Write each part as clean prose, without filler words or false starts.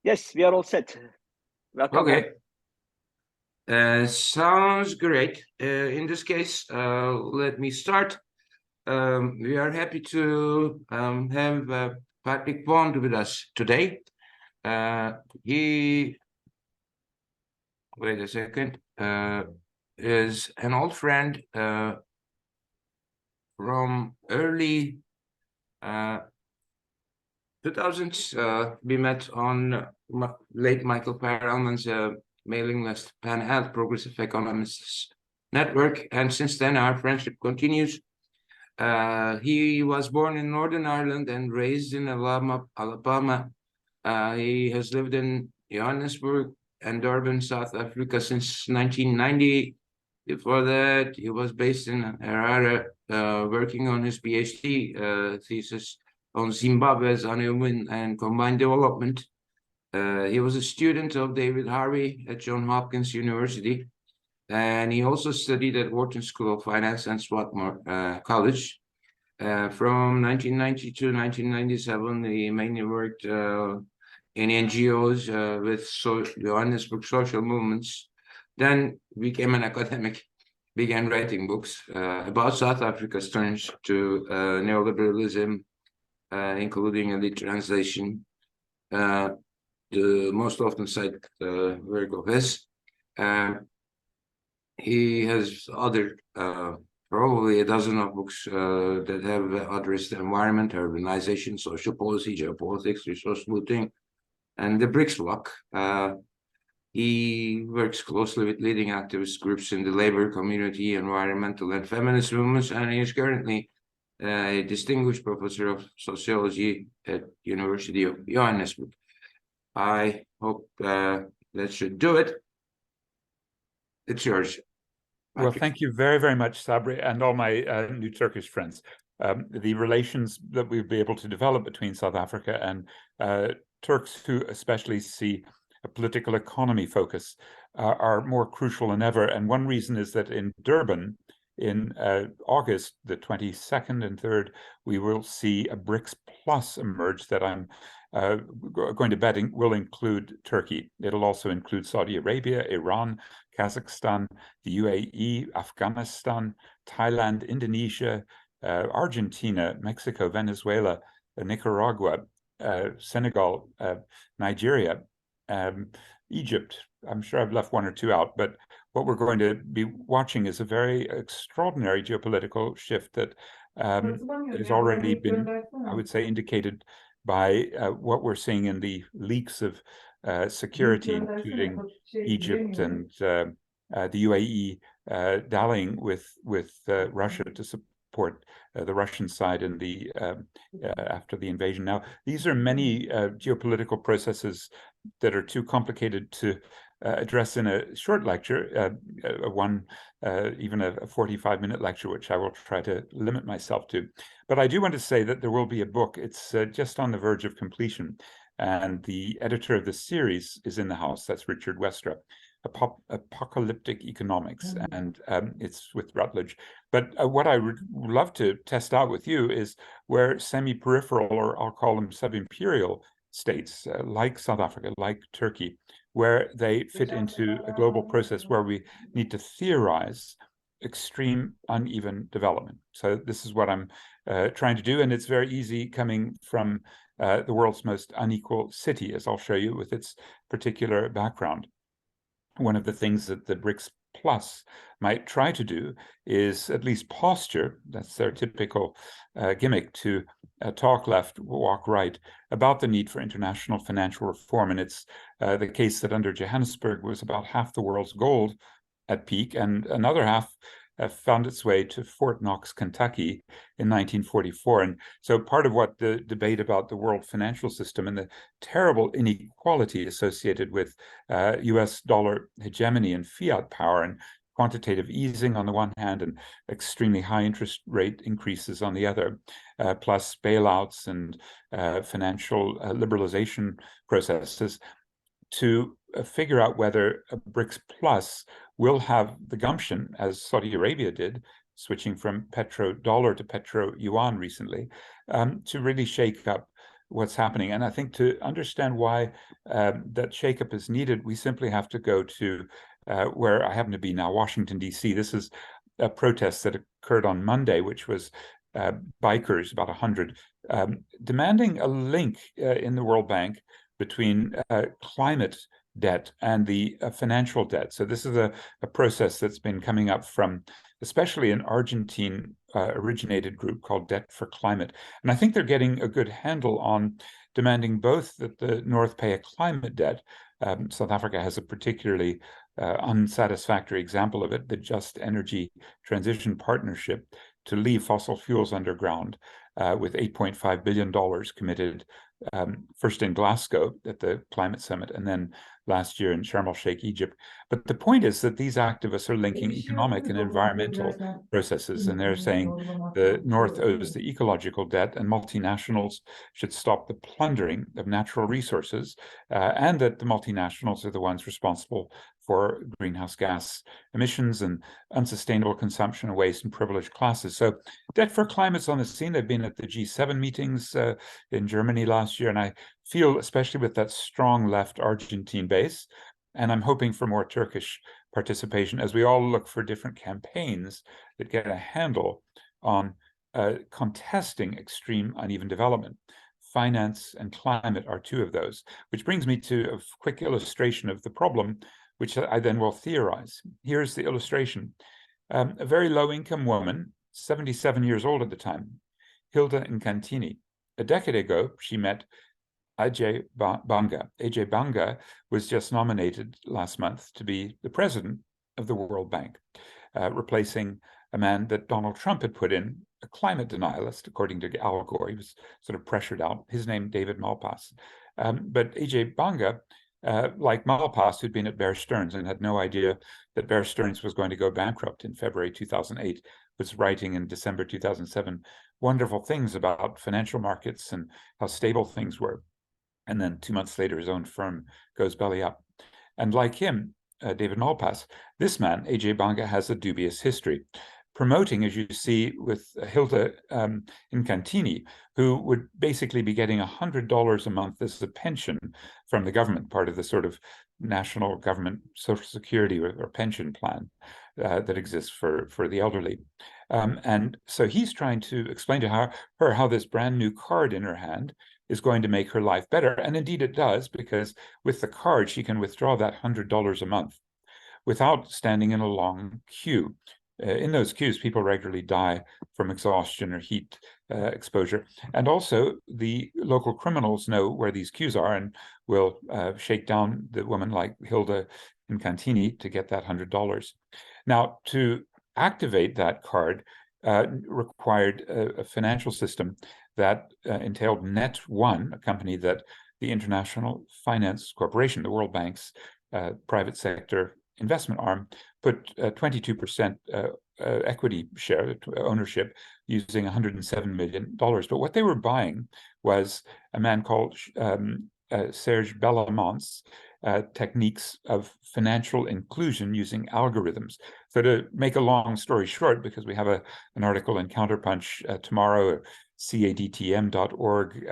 Yes, we are all set. Welcome. Okay. Sounds great. In this case, let me start. We are happy to have Patrick Bond with us today. He, wait a second, is an old friend from early 2000s. We met on late Michael Perelman's mailing list, Pan Health Progressive Economists Network, and since then our friendship continues. He was born in Northern Ireland and raised in Alabama. He has lived in Johannesburg and Durban, South Africa since 1990. Before that, he was based in Harare, working on his PhD thesis on Zimbabwe's uneven and combined development. He was a student of David Harvey at Johns Hopkins University, and he also studied at Wharton School of Finance and Swarthmore College. From 1990 to 1997, he mainly worked in NGOs with Johannesburg social movements. Then became an academic, began writing books about South Africa's turns to neoliberalism, including elite translation, the most often cited work of his. He has other, probably a dozen of books that have addressed the environment, urbanization, social policy, geopolitics, resource looting, and the BRICS bloc. He works closely with leading activist groups in the labor community, environmental and feminist movements, and he is currently a distinguished professor of sociology at University of Johannesburg. I hope that should do it. It's yours. Well, thank you very, very much, Sabri, and all my new Turkish friends. The relations that we'll be able to develop between South Africa and Turks who especially see a political economy focus are more crucial than ever. And one reason is that in Durban, in August, the 22nd and 3rd, we will see a BRICS Plus emerge that I'm going to bet will include Turkey. It'll also include Saudi Arabia, Iran, Kazakhstan, the UAE, Afghanistan, Thailand, Indonesia, Argentina, Mexico, Venezuela, Nicaragua, Senegal, Nigeria, Egypt. I'm sure I've left one or two out, but what we're going to be watching is a very extraordinary geopolitical shift that has already been, I would say, indicated by what we're seeing in the leaks of security, including Egypt and the UAE dallying with Russia to support the Russian side in the after the invasion. Now, these are many geopolitical processes that are too complicated to address in a short lecture, even a 45-minute lecture, which I will try to limit myself to. But I do want to say that there will be a book. It's just on the verge of completion. And the editor of the series is in the house. That's Richard Westra, Apocalyptic Economics. And it's with Routledge. But what I would love to test out with you is where semi-peripheral, or I'll call them sub-imperial states, like South Africa, like Turkey, where they fit into a global process where we need to theorize extreme uneven development. So this is what I'm trying to do, and it's very easy coming from the world's most unequal city, as I'll show you, with its particular background. One of the things that the BRICS Plus might try to do is at least posture, that's their typical gimmick, to talk left, walk right, about the need for international financial reform. And it's the case that under Johannesburg was about half the world's gold at peak, and another half found its way to Fort Knox, Kentucky in 1944. And so part of what the debate about the world financial system and the terrible inequality associated with US dollar hegemony and fiat power and quantitative easing on the one hand and extremely high interest rate increases on the other, plus bailouts and financial liberalization processes, to figure out whether a BRICS Plus will have the gumption, as Saudi Arabia did, switching from petrodollar to petro yuan recently, to really shake up what's happening. And I think to understand why that shakeup is needed, we simply have to go to where I happen to be now, Washington, D.C. This is a protest that occurred on Monday, which was bikers, about 100, demanding a link in the World Bank between climate debt and the financial debt. So this is a process that's been coming up from especially an Argentine originated group called Debt for Climate. And I think they're getting a good handle on demanding both that the North pay a climate debt. South Africa has a particularly unsatisfactory example of it, the Just Energy Transition Partnership, to leave fossil fuels underground with $8.5 billion committed first in Glasgow at the climate summit and then last year in Sharm el-Sheikh, Egypt. But the point is that these activists are linking economic and environmental processes, and they're saying the North owes the ecological debt and multinationals should stop the plundering of natural resources, and that the multinationals are the ones responsible for greenhouse gas emissions and unsustainable consumption of waste and privileged classes. So Debt for Climate's on the scene. They've been at the G7 meetings in Germany last year, and I feel, especially with that strong left Argentine base, and I'm hoping for more Turkish participation as we all look for different campaigns that get a handle on contesting extreme uneven development. Finance and climate are two of those, which brings me to a quick illustration of the problem, which I then will theorize. Here's the illustration. A very low-income woman, 77 years old at the time, Hilda Incantini. A decade ago, she met Ajay Banga. Ajay Banga was just nominated last month to be the president of the World Bank, replacing a man that Donald Trump had put in, a climate denialist, according to Al Gore. He was sort of pressured out. His name, David Malpass. But Ajay Banga, like Malpass, who'd been at Bear Stearns and had no idea that Bear Stearns was going to go bankrupt in February 2008, was writing in December 2007 wonderful things about financial markets and how stable things were. And then 2 months later, his own firm goes belly up. And like him, David Malpass, this man, Ajay Banga, has a dubious history, promoting, as you see with Hilda Incantini, who would basically be getting $100 a month as a pension from the government, part of the sort of national government social security or pension plan that exists for the elderly. And so he's trying to explain to her how this brand new card in her hand is going to make her life better. And indeed it does, because with the card, she can withdraw that $100 a month without standing in a long queue. In those queues, people regularly die from exhaustion or heat exposure. And also, the local criminals know where these queues are and will shake down the woman like Hilda Incantini to get that $100. Now, to activate that card required a financial system that entailed Net1, a company that the International Finance Corporation, the World Bank's private sector investment arm, put 22% equity share ownership using $107 million. But what they were buying was a man called Serge Bellamont's techniques of financial inclusion using algorithms. So to make a long story short, because we have an article in Counterpunch tomorrow, cadtm.org,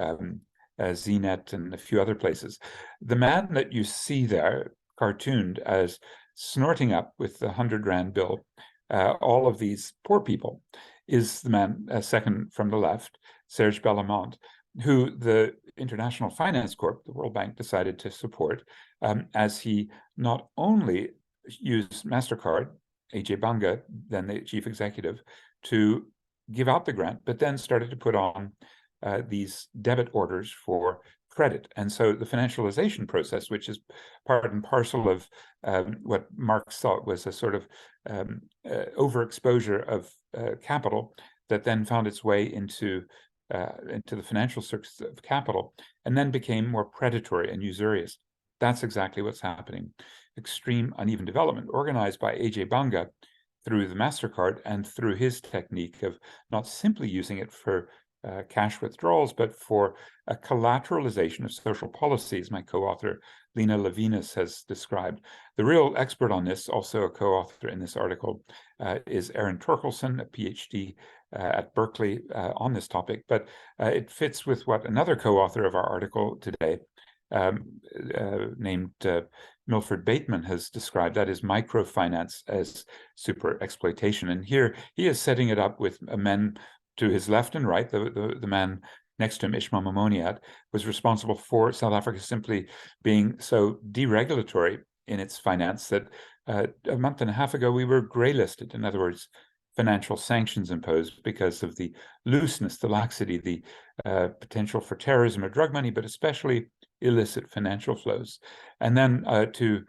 ZNet, and a few other places, the man that you see there cartooned as snorting up with the 100 Rand bill all of these poor people is the man second from the left, Serge Bellamont, who the International Finance Corp, the World Bank, decided to support as he not only used MasterCard, Ajay Banga, then the chief executive, to give out the grant, but then started to put on these debit orders for credit. And so the financialization process, which is part and parcel of what Marx thought was a sort of overexposure of capital that then found its way into the financial circuits of capital and then became more predatory and usurious. That's exactly what's happening. Extreme uneven development organized by Ajay Banga through the MasterCard and through his technique of not simply using it for cash withdrawals, but for a collateralization of social policies, my co-author Lena Levinas has described. The real expert on this, also a co-author in this article, is Aaron Torkelson, a PhD at Berkeley on this topic, but it fits with what another co-author of our article today, named Milford Bateman, has described, that is microfinance as super exploitation. And here he is setting it up with men to his left and right. The man next to him, Ismail Momoniat, was responsible for South Africa simply being so deregulatory in its finance that a month and a half ago we were grey listed. In other words, financial sanctions imposed because of the looseness, the laxity, the potential for terrorism or drug money, but especially illicit financial flows. And then to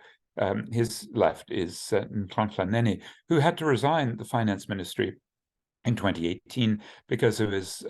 his left is Nhlanhla Nene, who had to resign the finance ministry in 2018 because of his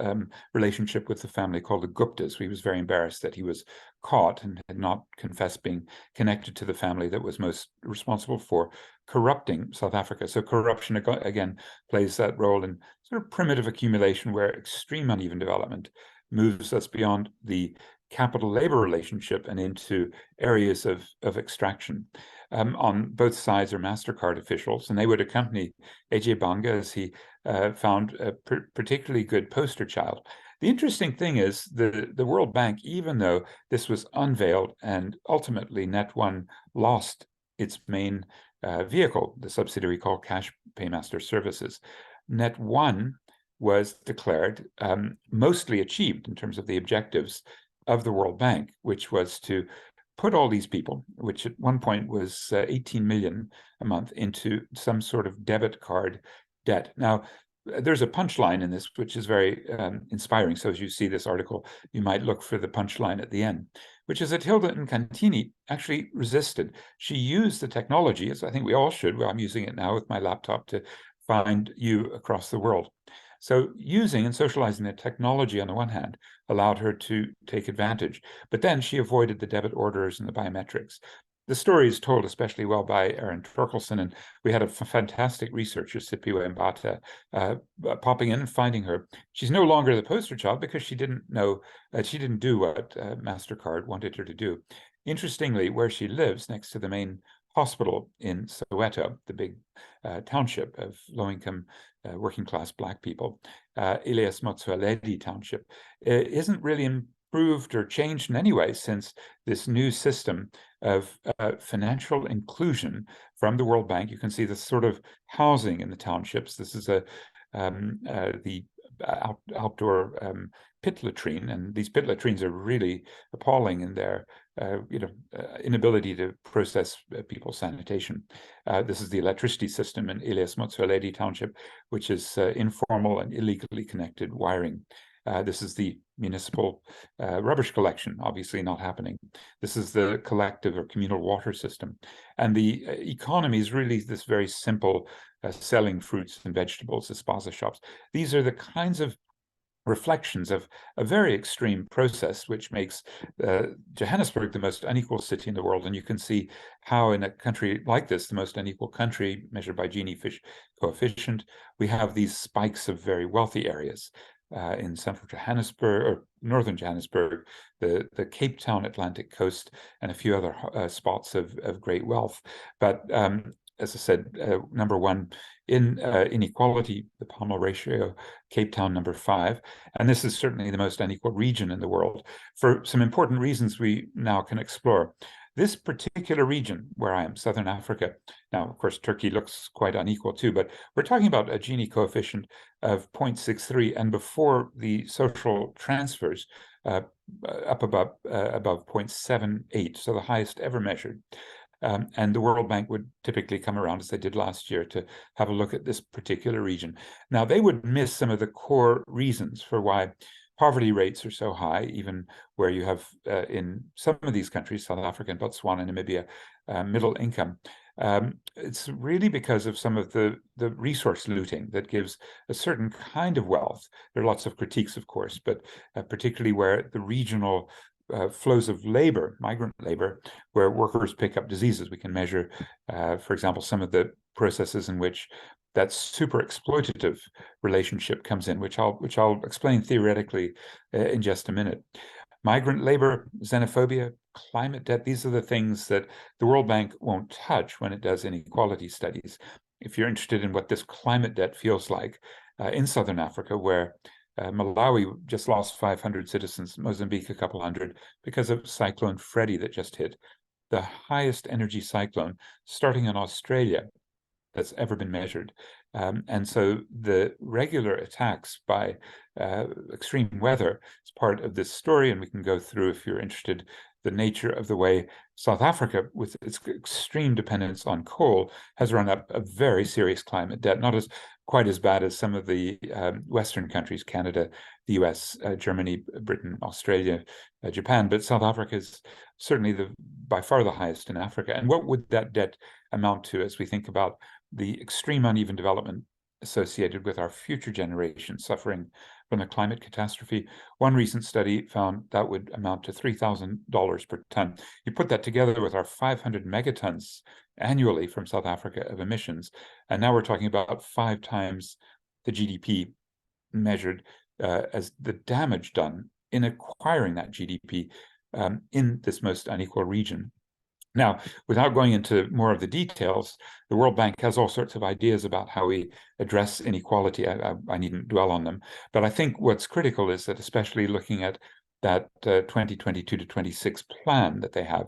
relationship with the family called the Guptas. He was very embarrassed that he was caught and had not confessed being connected to the family that was most responsible for corrupting South Africa. So corruption, again, plays that role in sort of primitive accumulation where extreme uneven development moves us beyond the capital-labor relationship and into areas of extraction. On both sides are MasterCard officials, and they would accompany AJ Banga as he found a particularly good poster child. The interesting thing is the World Bank, even though this was unveiled and ultimately Net1 lost its main vehicle, the subsidiary called Cash Paymaster Services, Net1 was declared mostly achieved in terms of the objectives of the World Bank, which was to put all these people, which at one point was 18 million a month, into some sort of debit card debt. Now, there's a punchline in this, which is very inspiring. So as you see this article, you might look for the punchline at the end, which is that Hilda Nkantini actually resisted. She used the technology, as I think we all should. Well, I'm using it now with my laptop to find you across the world. So using and socializing the technology on the one hand allowed her to take advantage, but then she avoided the debit orders and the biometrics. The story is told especially well by Aaron Torkelson, and we had a fantastic researcher, Sipiwe Mbata, popping in and finding her. She's no longer the poster child because she didn't know, she didn't do what MasterCard wanted her to do. Interestingly, where she lives, next to the main hospital in Soweto, the big township of low-income working-class Black people, Elias Motsoaledi township, isn't really improved or changed in any way since this new system of financial inclusion from the World Bank. You can see this sort of housing in the townships. This is the outdoor pit latrine, and these pit latrines are really appalling in their inability to process people's sanitation. This is the electricity system in Elias Motsoaledi township, which is informal and illegally connected wiring. This is the municipal rubbish collection, obviously not happening. This is the collective or communal water system. And the economy is really this very simple selling fruits and vegetables, the spaza shops. These are the kinds of reflections of a very extreme process, which makes Johannesburg the most unequal city in the world. And you can see how in a country like this, the most unequal country measured by Gini coefficient, we have these spikes of very wealthy areas. In central Johannesburg or northern Johannesburg, the Cape Town Atlantic coast, and a few other spots of great wealth. But as I said, number one in inequality, the Palmer ratio, Cape Town number 5. And this is certainly the most unequal region in the world for some important reasons we now can explore. This particular region where I am, Southern Africa, now, of course, Turkey looks quite unequal too, but we're talking about a Gini coefficient of 0.63, and before the social transfers, up above 0.78, so the highest ever measured. And the World Bank would typically come around, as they did last year, to have a look at this particular region. Now, they would miss some of the core reasons for why poverty rates are so high, even where you have in some of these countries, South Africa and Botswana, Namibia, middle income. It's really because of some of the resource looting that gives a certain kind of wealth. There are lots of critiques, of course, but particularly where the regional flows of labor, migrant labor, where workers pick up diseases. We can measure, for example, some of the processes in which that super exploitative relationship comes in, which I'll explain theoretically in just a minute. Migrant labor, xenophobia, climate debt, these are the things that the World Bank won't touch when it does inequality studies. If you're interested in what this climate debt feels like in Southern Africa, where Malawi just lost 500 citizens, Mozambique a couple hundred, because of Cyclone Freddy that just hit, the highest energy cyclone starting in Australia that's ever been measured. And so the regular attacks by extreme weather is part of this story, and we can go through, if you're interested, the nature of the way South Africa, with its extreme dependence on coal, has run up a very serious climate debt, not quite as bad as some of the Western countries, Canada, the US, Germany, Britain, Australia, Japan, but South Africa is certainly by far the highest in Africa. And what would that debt amount to as we think about the extreme uneven development associated with our future generations suffering from the climate catastrophe? One recent study found that would amount to $3,000 per ton. You put that together with our 500 megatons annually from South Africa of emissions, and now we're talking about 5 times the GDP measured as the damage done in acquiring that GDP in this most unequal region. Now, without going into more of the details, the World Bank has all sorts of ideas about how we address inequality. I needn't dwell on them, but I think what's critical is that, especially looking at that 2022 to 26 plan that they have,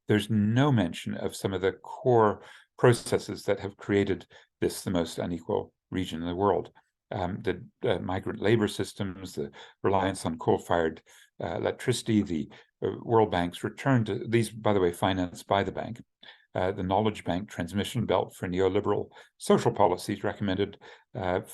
there's no mention of some of the core processes that have created the most unequal region in the world. The migrant labor systems, the reliance on coal-fired electricity, the World Bank's return to these, by the way, financed by the bank, the Knowledge Bank transmission belt for neoliberal social policies recommended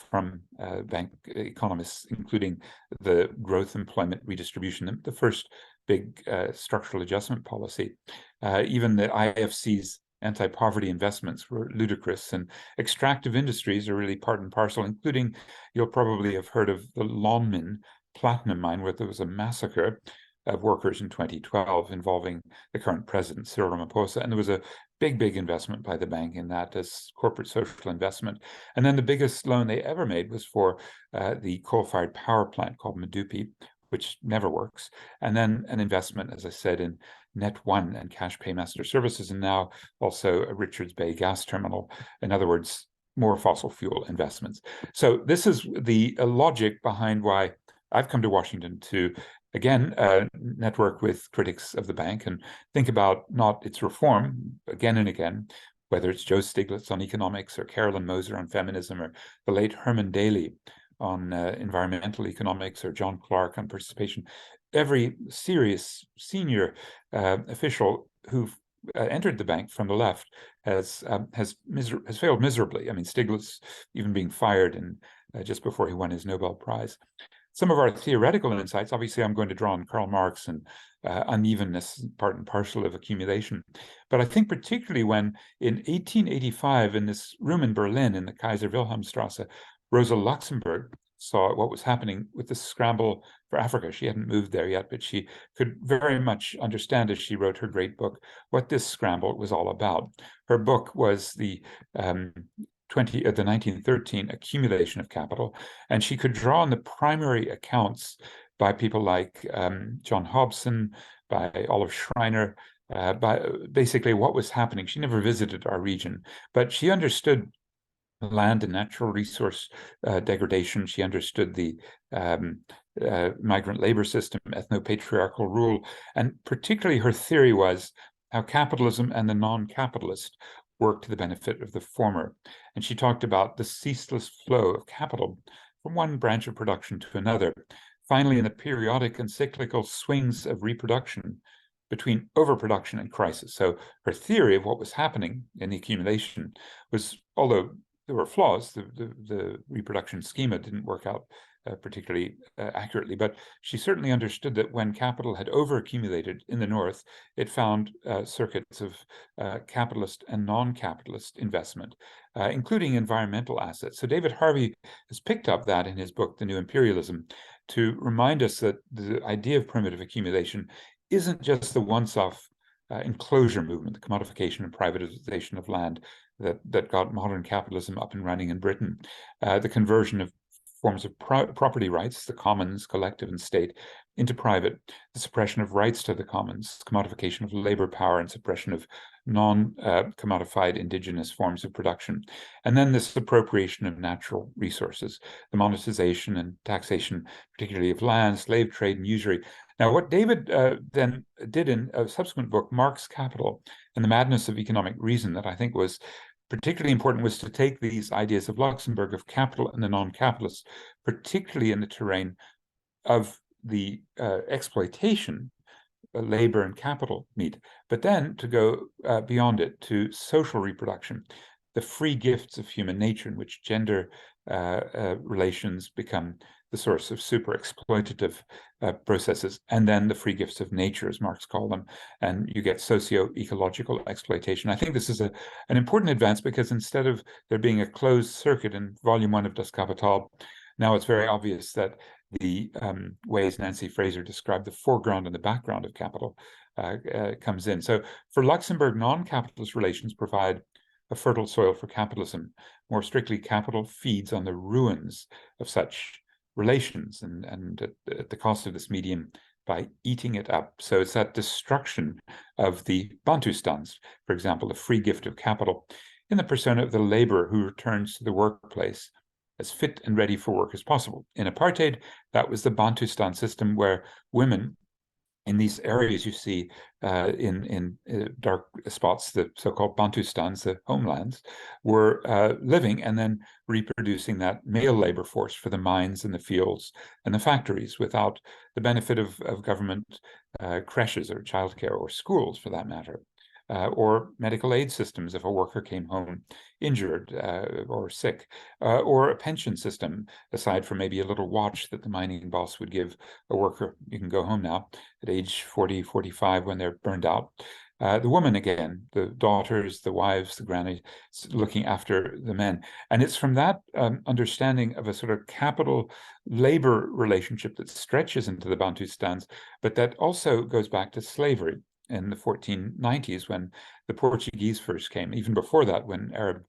from bank economists, including the growth employment redistribution, the first big structural adjustment policy. Even the IFC's anti-poverty investments were ludicrous, and extractive industries are really part and parcel, including, you'll probably have heard of the Lonmin platinum mine, where there was a massacre of workers in 2012 involving the current president, Cyril Ramaphosa. And there was a big investment by the bank in that as corporate social investment. And then the biggest loan they ever made was for the coal-fired power plant called Medupi, which never works. And then an investment, as I said, in Net1 and Cash Paymaster Services, and now also a Richards Bay gas terminal. In other words, more fossil fuel investments. So this is the logic behind why I've come to Washington to, again, network with critics of the bank and think about not its reform again and again, whether it's Joe Stiglitz on economics or Carolyn Moser on feminism or the late Herman Daly on environmental economics or John Clark on participation. Every serious senior official who entered the bank from the left has failed miserably. I mean, Stiglitz even being fired and just before he won his Nobel Prize. Some of our theoretical insights, obviously I'm going to draw on Karl Marx and unevenness, part and parcel of accumulation. But I think particularly when in 1885, in this room in Berlin, in the Kaiser Wilhelmstrasse, Rosa Luxemburg saw what was happening with the scramble for Africa. She hadn't moved there yet, but she could very much understand, as she wrote her great book, what this scramble was all about. Her book was the 1913 accumulation of capital, and she could draw on the primary accounts by people like John Hobson, by Olive Schreiner, by basically what was happening. She never visited our region, but she understood land and natural resource degradation. She understood the migrant labor system, ethno-patriarchal rule, and particularly her theory was how capitalism and the non-capitalist work to the benefit of the former. And she talked about the ceaseless flow of capital from one branch of production to another. Finally, in the periodic and cyclical swings of reproduction between overproduction and crisis. So her theory of what was happening in the accumulation was, although there were flaws, the reproduction schema didn't work out particularly accurately, but she certainly understood that when capital had overaccumulated in the North, it found circuits of capitalist and non-capitalist investment, including environmental assets. So David Harvey has picked up that in his book, The New Imperialism, to remind us that the idea of primitive accumulation isn't just the once-off enclosure movement, the commodification and privatization of land that got modern capitalism up and running in Britain. The conversion of forms of property rights, the commons, collective and state, into private, the suppression of rights to the commons, commodification of labor power and suppression of non-commodified indigenous forms of production, and then this appropriation of natural resources, the monetization and taxation, particularly of land, slave trade, and usury. Now, what David then did in a subsequent book, Marx Capital and the Madness of Economic Reason, that I think was particularly important, was to take these ideas of Luxemburg, of capital and the non-capitalists, particularly in the terrain of the exploitation labor and capital meet, but then to go beyond it to social reproduction, the free gifts of human nature, in which gender relations become the source of super exploitative processes, and then the free gifts of nature, as Marx called them, and you get socio-ecological exploitation. I think this is an important advance, because instead of there being a closed circuit in Volume 1 of Das Kapital, now it's very obvious that the ways Nancy Fraser described the foreground and the background of capital comes in. So for Luxemburg, non-capitalist relations provide a fertile soil for capitalism. More strictly, capital feeds on the ruins of such relations and at the cost of this medium by eating it up. So it's that destruction of the Bantustans, for example, the free gift of capital, in the persona of the laborer who returns to the workplace as fit and ready for work as possible. In apartheid, that was the Bantustan system, where women in these areas you see in dark spots, the so-called Bantustans, the homelands, were living and then reproducing that male labor force for the mines and the fields and the factories, without the benefit of government creches or childcare, or schools for that matter. Or medical aid systems if a worker came home injured or sick, or a pension system, aside from maybe a little watch that the mining boss would give a worker. You can go home now at age 40, 45 when they're burned out. The woman, again, the daughters, the wives, the grannies, looking after the men. And it's from that understanding of a sort of capital-labor relationship that stretches into the Bantustans, but that also goes back to slavery in the 1490s, when the Portuguese first came, even before that, when Arab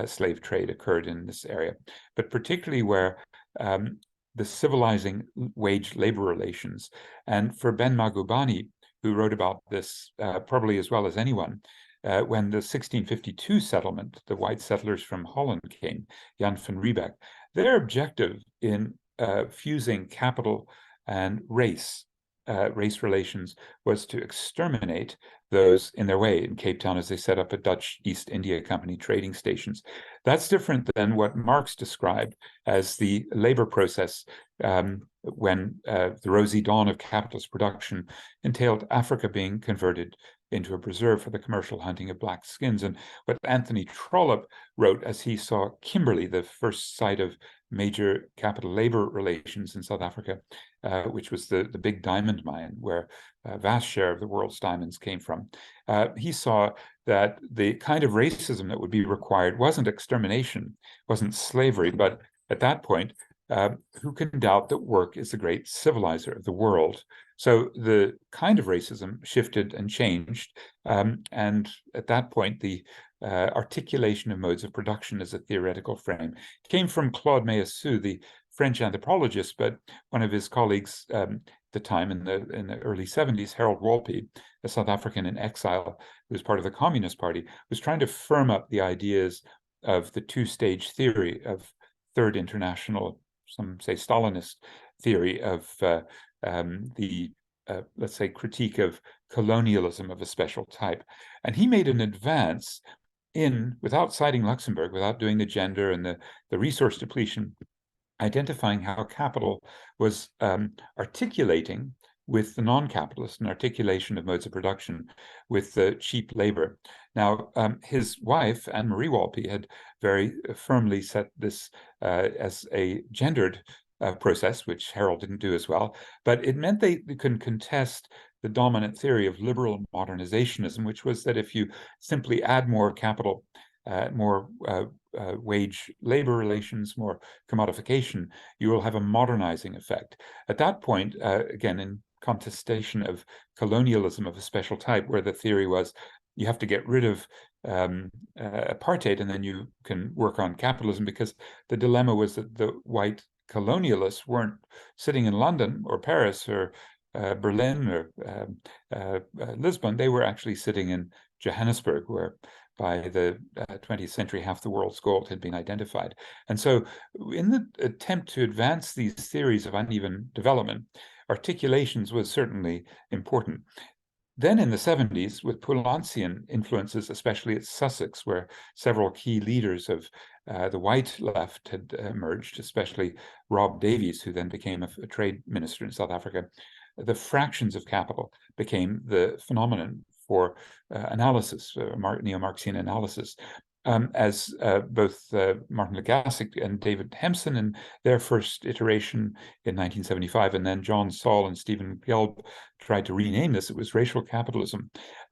slave trade occurred in this area, but particularly where the civilizing wage labor relations. And for Ben Magubani, who wrote about this probably as well as anyone, when the 1652 settlement, the white settlers from Holland came, Jan van Riebeck, their objective in fusing capital and race relations was to exterminate those in their way. In Cape Town, as they set up a Dutch East India Company trading stations. That's different than what Marx described as the labor process when the rosy dawn of capitalist production entailed Africa being converted into a preserve for the commercial hunting of black skins. And what Anthony Trollope wrote as he saw Kimberley, the first site of major capital labor relations in South Africa, which was the big diamond mine where a vast share of the world's diamonds came from. He saw that the kind of racism that would be required wasn't extermination, wasn't slavery, but at that point, who can doubt that work is the great civilizer of the world? So the kind of racism shifted and changed. And at that point, the articulation of modes of production as a theoretical frame came from Claude Meillassoux, the French anthropologist, but one of his colleagues at the time in the early 70s, Harold Wolpe, a South African in exile who was part of the Communist Party, was trying to firm up the ideas of the two-stage theory of Third International, some say Stalinist theory of let's say, critique of colonialism of a special type. And he made an advance without citing Luxemburg, without doing the gender and the resource depletion, identifying how capital was articulating with the non-capitalist, an articulation of modes of production with the cheap labor. Now, his wife, Anne-Marie Wolpe, had very firmly set this as a gendered process, which Harold didn't do as well, but it meant they couldn't contest the dominant theory of liberal modernizationism, which was that if you simply add more capital, more wage labor relations, more commodification, you will have a modernizing effect. At that point, again, in contestation of colonialism of a special type, where the theory was you have to get rid of apartheid and then you can work on capitalism, because the dilemma was that the white colonialists weren't sitting in London or Paris or Berlin or Lisbon. They were actually sitting in Johannesburg, where by the 20th century, half the world's gold had been identified. And so in the attempt to advance these theories of uneven development, articulations was certainly important. Then in the 70s, with Poullancian influences, especially at Sussex, where several key leaders of the white left had emerged, especially Rob Davies, who then became a trade minister in South Africa, the fractions of capital became the phenomenon for analysis, neo-Marxian analysis. As both Martin Legassick and David Hempson in their first iteration in 1975, and then John Saul and Stephen Gelb tried to rename this, it was racial capitalism.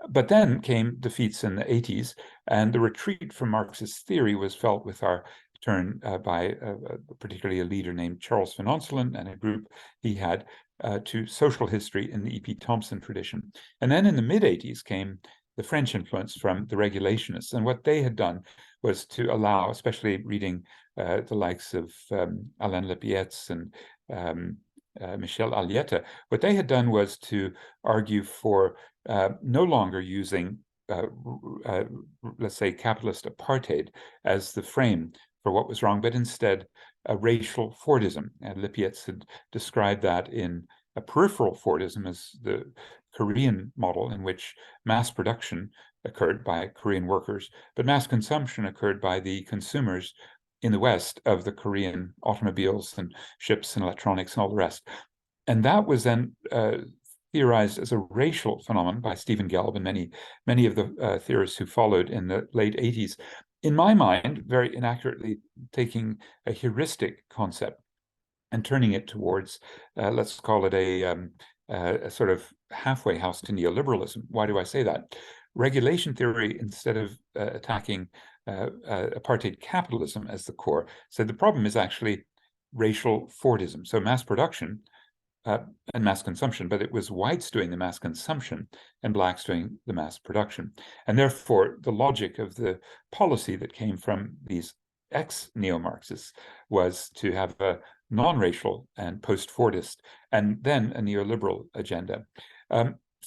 But then came defeats in the 80s, and the retreat from Marxist theory was felt with our turn by particularly a leader named Charles van Onselen and a group he had to social history in the E.P. Thompson tradition. And then in the mid-80s came the French influence from the regulationists. And what they had done was to allow, especially reading the likes of Alain Lepietz and Michel Alietta, what they had done was to argue for no longer using, let's say, capitalist apartheid as the frame for what was wrong, but instead a racial Fordism. And Lipietz had described that in a peripheral Fordism as the Korean model, in which mass production occurred by Korean workers, but mass consumption occurred by the consumers in the West of the Korean automobiles and ships and electronics and all the rest. And that was then theorized as a racial phenomenon by Stephen Gelb and many of the theorists who followed in the late 80s. In my mind, very inaccurately taking a heuristic concept and turning it towards, let's call it a sort of halfway house to neoliberalism. Why do I say that? Regulation theory, instead of attacking apartheid capitalism as the core, said the problem is actually racial Fordism. So mass production and mass consumption, but it was whites doing the mass consumption and blacks doing the mass production. And therefore, the logic of the policy that came from these ex-neo-Marxists was to have a non-racial and post-Fordist, and then a neoliberal agenda.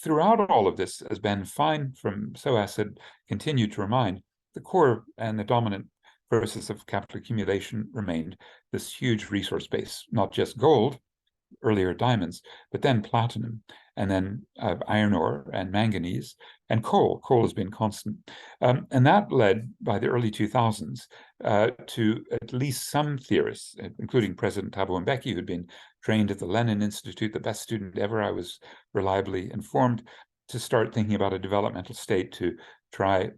Throughout all of this, as Ben Fine from SOAS had continued to remind, the core and the dominant process of capital accumulation remained this huge resource base, not just gold, earlier diamonds, but then platinum, and then iron ore and manganese and coal. Coal has been constant. And that led, by the early 2000s, to at least some theorists, including President Thabo Mbeki, who'd been trained at the Lenin Institute, the best student ever, I was reliably informed, to start thinking about a developmental state to try,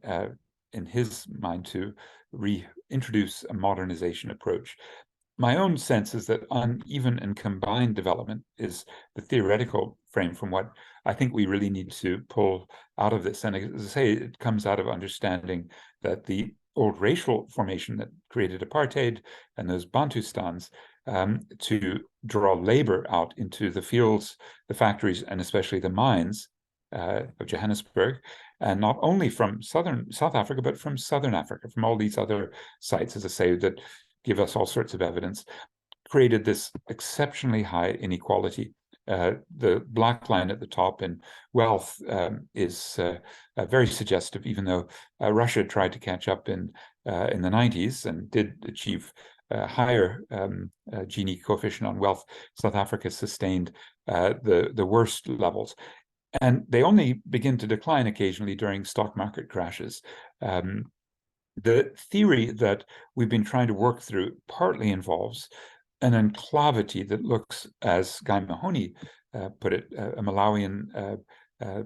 in his mind, to reintroduce a modernization approach. My own sense is that uneven and combined development is the theoretical frame from what I think we really need to pull out of this. And as I say, it comes out of understanding that the old racial formation that created apartheid and those Bantustans to draw labor out into the fields, the factories, and especially the mines of Johannesburg, and not only from South Africa, but from Southern Africa, from all these other sites, as I say, that give us all sorts of evidence, created this exceptionally high inequality. The black line at the top in wealth is very suggestive, even though Russia tried to catch up in the 90s and did achieve a higher Gini coefficient on wealth. South Africa sustained the worst levels. And they only begin to decline occasionally during stock market crashes. The theory that we've been trying to work through partly involves an enclavity that looks, as Guy Mahoney put it, a Malawian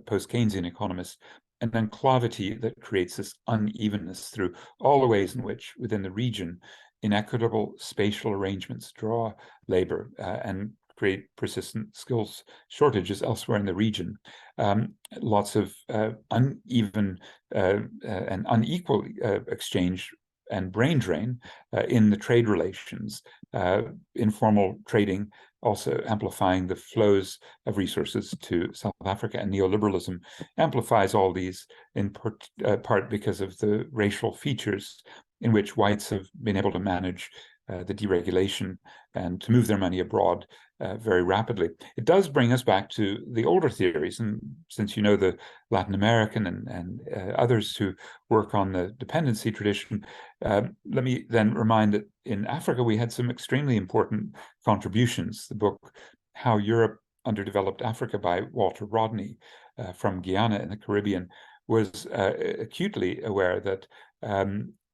post-Keynesian economist, an enclavity that creates this unevenness through all the ways in which, within the region, inequitable spatial arrangements draw labor and create persistent skills shortages elsewhere in the region. Lots of uneven and unequal exchange and brain drain in the trade relations, informal trading also amplifying the flows of resources to South Africa. And neoliberalism amplifies all these in part because of the racial features in which whites have been able to manage the deregulation and to move their money abroad very rapidly. It does bring us back to the older theories, and since you know the Latin American and others who work on the dependency tradition, let me then remind that in Africa we had some extremely important contributions. The book How Europe Underdeveloped Africa by Walter Rodney from Guyana in the Caribbean was acutely aware that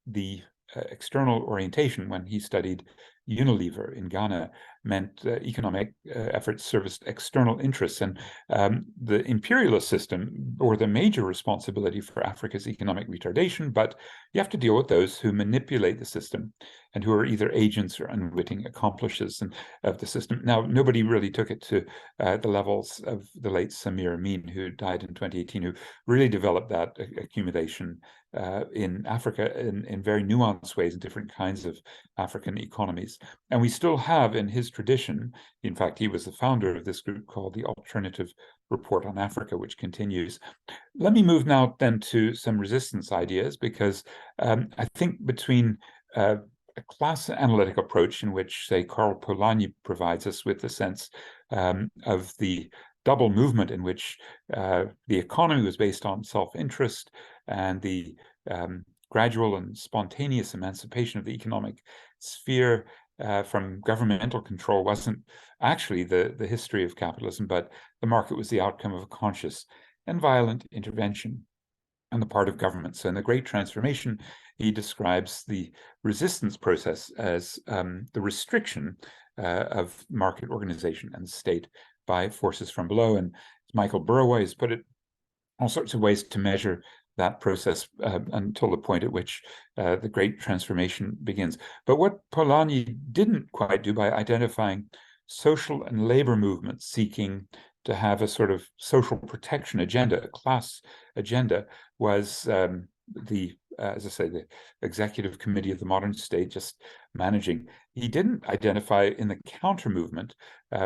the external orientation when he studied Unilever in Ghana meant economic efforts serviced external interests, and the imperialist system bore the major responsibility for Africa's economic retardation, but you have to deal with those who manipulate the system and who are either agents or unwitting accomplices of the system. Now, nobody really took it to the levels of the late Samir Amin, who died in 2018, who really developed that accumulation in Africa in very nuanced ways in different kinds of African economies. And we still have in his tradition, in fact, he was the founder of this group called the Alternative Report on Africa, which continues. Let me move now then to some resistance ideas, because I think between a class analytic approach in which, say, Karl Polanyi provides us with a sense of the double movement in which the economy was based on self-interest and the gradual and spontaneous emancipation of the economic sphere from governmental control wasn't actually the history of capitalism, but the market was the outcome of a conscious and violent intervention on the part of government. So in The Great Transformation, he describes the resistance process as the restriction of market organization and state by forces from below. And Michael Burrow has put it all sorts of ways to measure that process until the point at which the Great Transformation begins. But what Polanyi didn't quite do by identifying social and labor movements seeking to have a sort of social protection agenda, a class agenda, was as I say, the executive committee of the modern state just managing. He didn't identify in the counter movement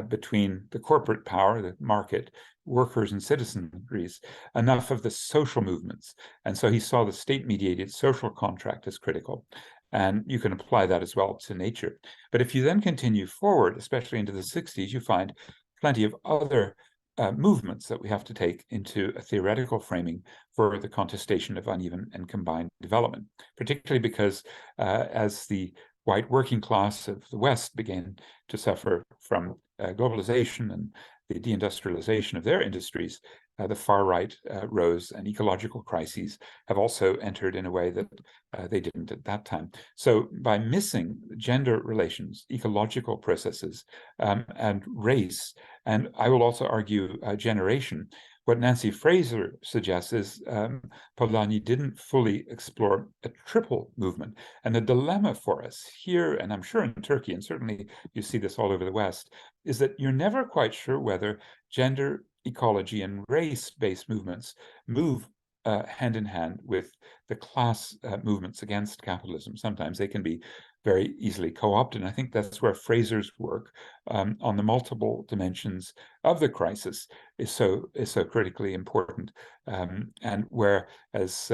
between the corporate power, the market, workers and citizenries, enough of the social movements. And so he saw the state-mediated social contract as critical. And you can apply that as well to nature. But if you then continue forward, especially into the 60s, you find plenty of other movements that we have to take into a theoretical framing for the contestation of uneven and combined development, particularly because as the white working class of the West began to suffer from globalization and the deindustrialization of their industries, the far right rose, and ecological crises have also entered in a way that they didn't at that time. So by missing gender relations, ecological processes, and race, and I will also argue generation, what Nancy Fraser suggests is Polanyi didn't fully explore a triple movement. And the dilemma for us here, and I'm sure in Turkey, and certainly you see this all over the West, is that you're never quite sure whether gender, ecology, and race-based movements move hand in hand with the class movements against capitalism. Sometimes they can be very easily co-opted. And I think that's where Fraser's work on the multiple dimensions of the crisis is so critically important, and where, as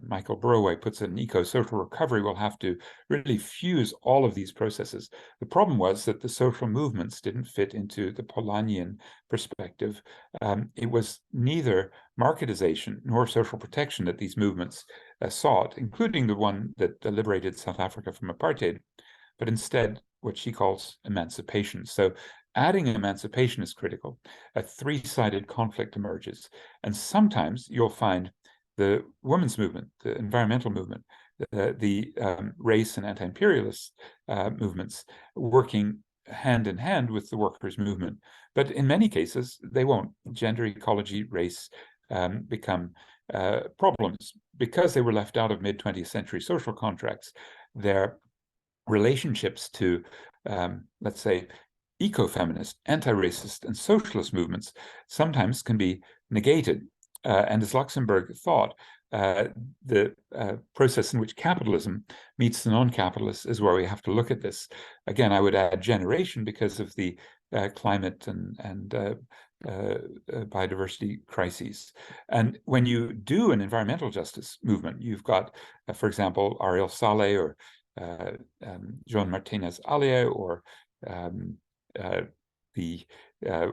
Michael Burrow puts it, an eco-social recovery will have to really fuse all of these processes. The problem was that the social movements didn't fit into the Polanyian perspective. It was neither marketization nor social protection that these movements sought, including the one that liberated South Africa from apartheid, but instead what she calls emancipation. So adding emancipation is critical. A three-sided conflict emerges, and sometimes you'll find the women's movement, the environmental movement, the race and anti-imperialist movements working hand in hand with the workers' movement. But in many cases, they won't. Gender, ecology, race become problems because they were left out of mid-20th century social contracts. Their relationships to, let's say, eco-feminist, anti-racist, and socialist movements sometimes can be negated. and as Luxemburg thought, the process in which capitalism meets the non-capitalists is where we have to look at this. Again, I would add generation because of the climate and biodiversity crises. And when you do an environmental justice movement, you've got, for example, Ariel Saleh or Joan Martinez Allier or the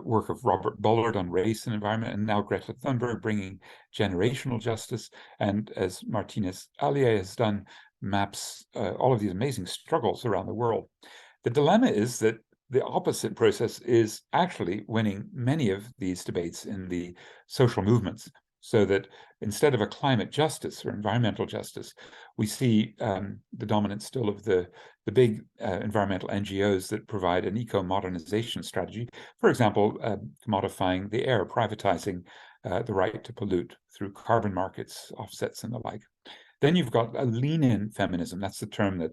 work of Robert Bullard on race and environment, and now Greta Thunberg bringing generational justice. And as Martinez Allier has done, maps all of these amazing struggles around the world. The dilemma is that the opposite process is actually winning many of these debates in the social movements, so that instead of a climate justice or environmental justice, we see the dominance still of the big environmental NGOs that provide an eco-modernization strategy. For example, commodifying the air, privatizing the right to pollute through carbon markets, offsets, and the like. Then you've got a lean-in feminism. That's the term that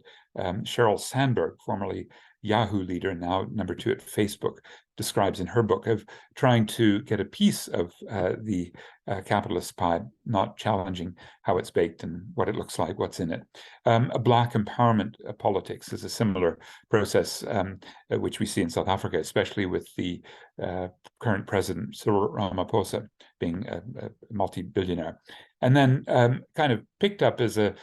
Sheryl Sandberg, formerly Yahoo leader, now #2 at Facebook, describes in her book, of trying to get a piece of the capitalist pie, not challenging how it's baked and what it looks like, what's in it. A Black empowerment politics is a similar process, which we see in South Africa, especially with the current president, Cyril Ramaphosa, being a multi-billionaire. And then kind of picked up as a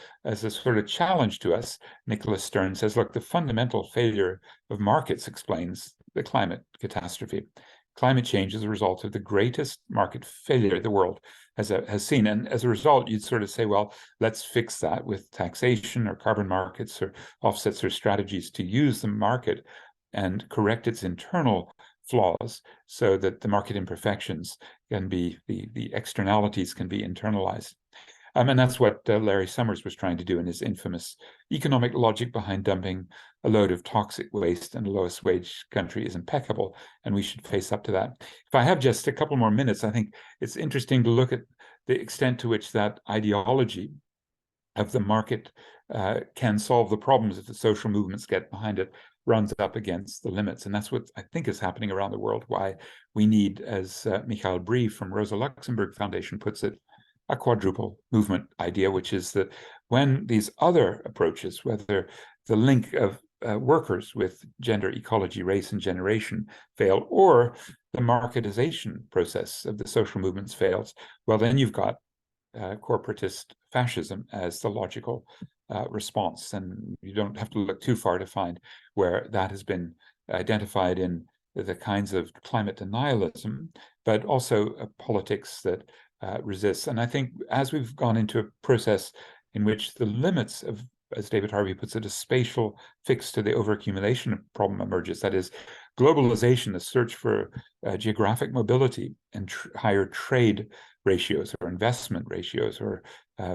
sort of challenge to us, Nicholas Stern says, look, the fundamental failure of markets explains the climate catastrophe. Climate change is a result of the greatest market failure the world has seen. And as a result, you'd sort of say, well, let's fix that with taxation or carbon markets or offsets or strategies to use the market and correct its internal flaws so that the market imperfections can be, the externalities can be internalized. And that's what Larry Summers was trying to do in his infamous economic logic behind dumping a load of toxic waste in the lowest wage country is impeccable, and we should face up to that. If I have just a couple more minutes, I think it's interesting to look at the extent to which that ideology of the market can solve the problems if the social movements get behind it, runs up against the limits. And that's what I think is happening around the world, why we need, as Michael Brie from Rosa Luxemburg Foundation puts it, a quadruple movement idea, which is that when these other approaches, whether the link of workers with gender, ecology, race, and generation fail, or the marketization process of the social movements fails, well, then you've got corporatist fascism as the logical response. And you don't have to look too far to find where that has been identified in the kinds of climate denialism, but also politics that resists. And I think as we've gone into a process in which the limits of, as David Harvey puts it, a spatial fix to the overaccumulation problem emerges, that is, globalization, the search for geographic mobility and higher trade ratios or investment ratios or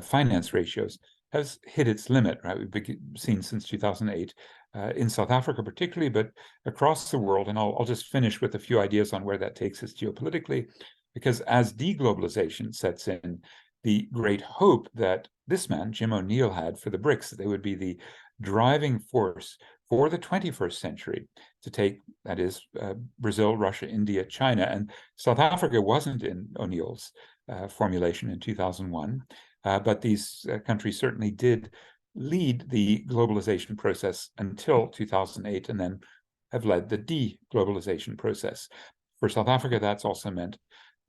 finance ratios, has hit its limit, right? We've seen since 2008 in South Africa particularly, but across the world. And I'll just finish with a few ideas on where that takes us geopolitically, because as deglobalization sets in, the great hope that this man, Jim O'Neill, had for the BRICS, that they would be the driving force for the 21st century to take, that is, Brazil, Russia, India, China. And South Africa wasn't in O'Neill's formulation in 2001, but these countries certainly did lead the globalization process until 2008, and then have led the deglobalization process. For South Africa, that's also meant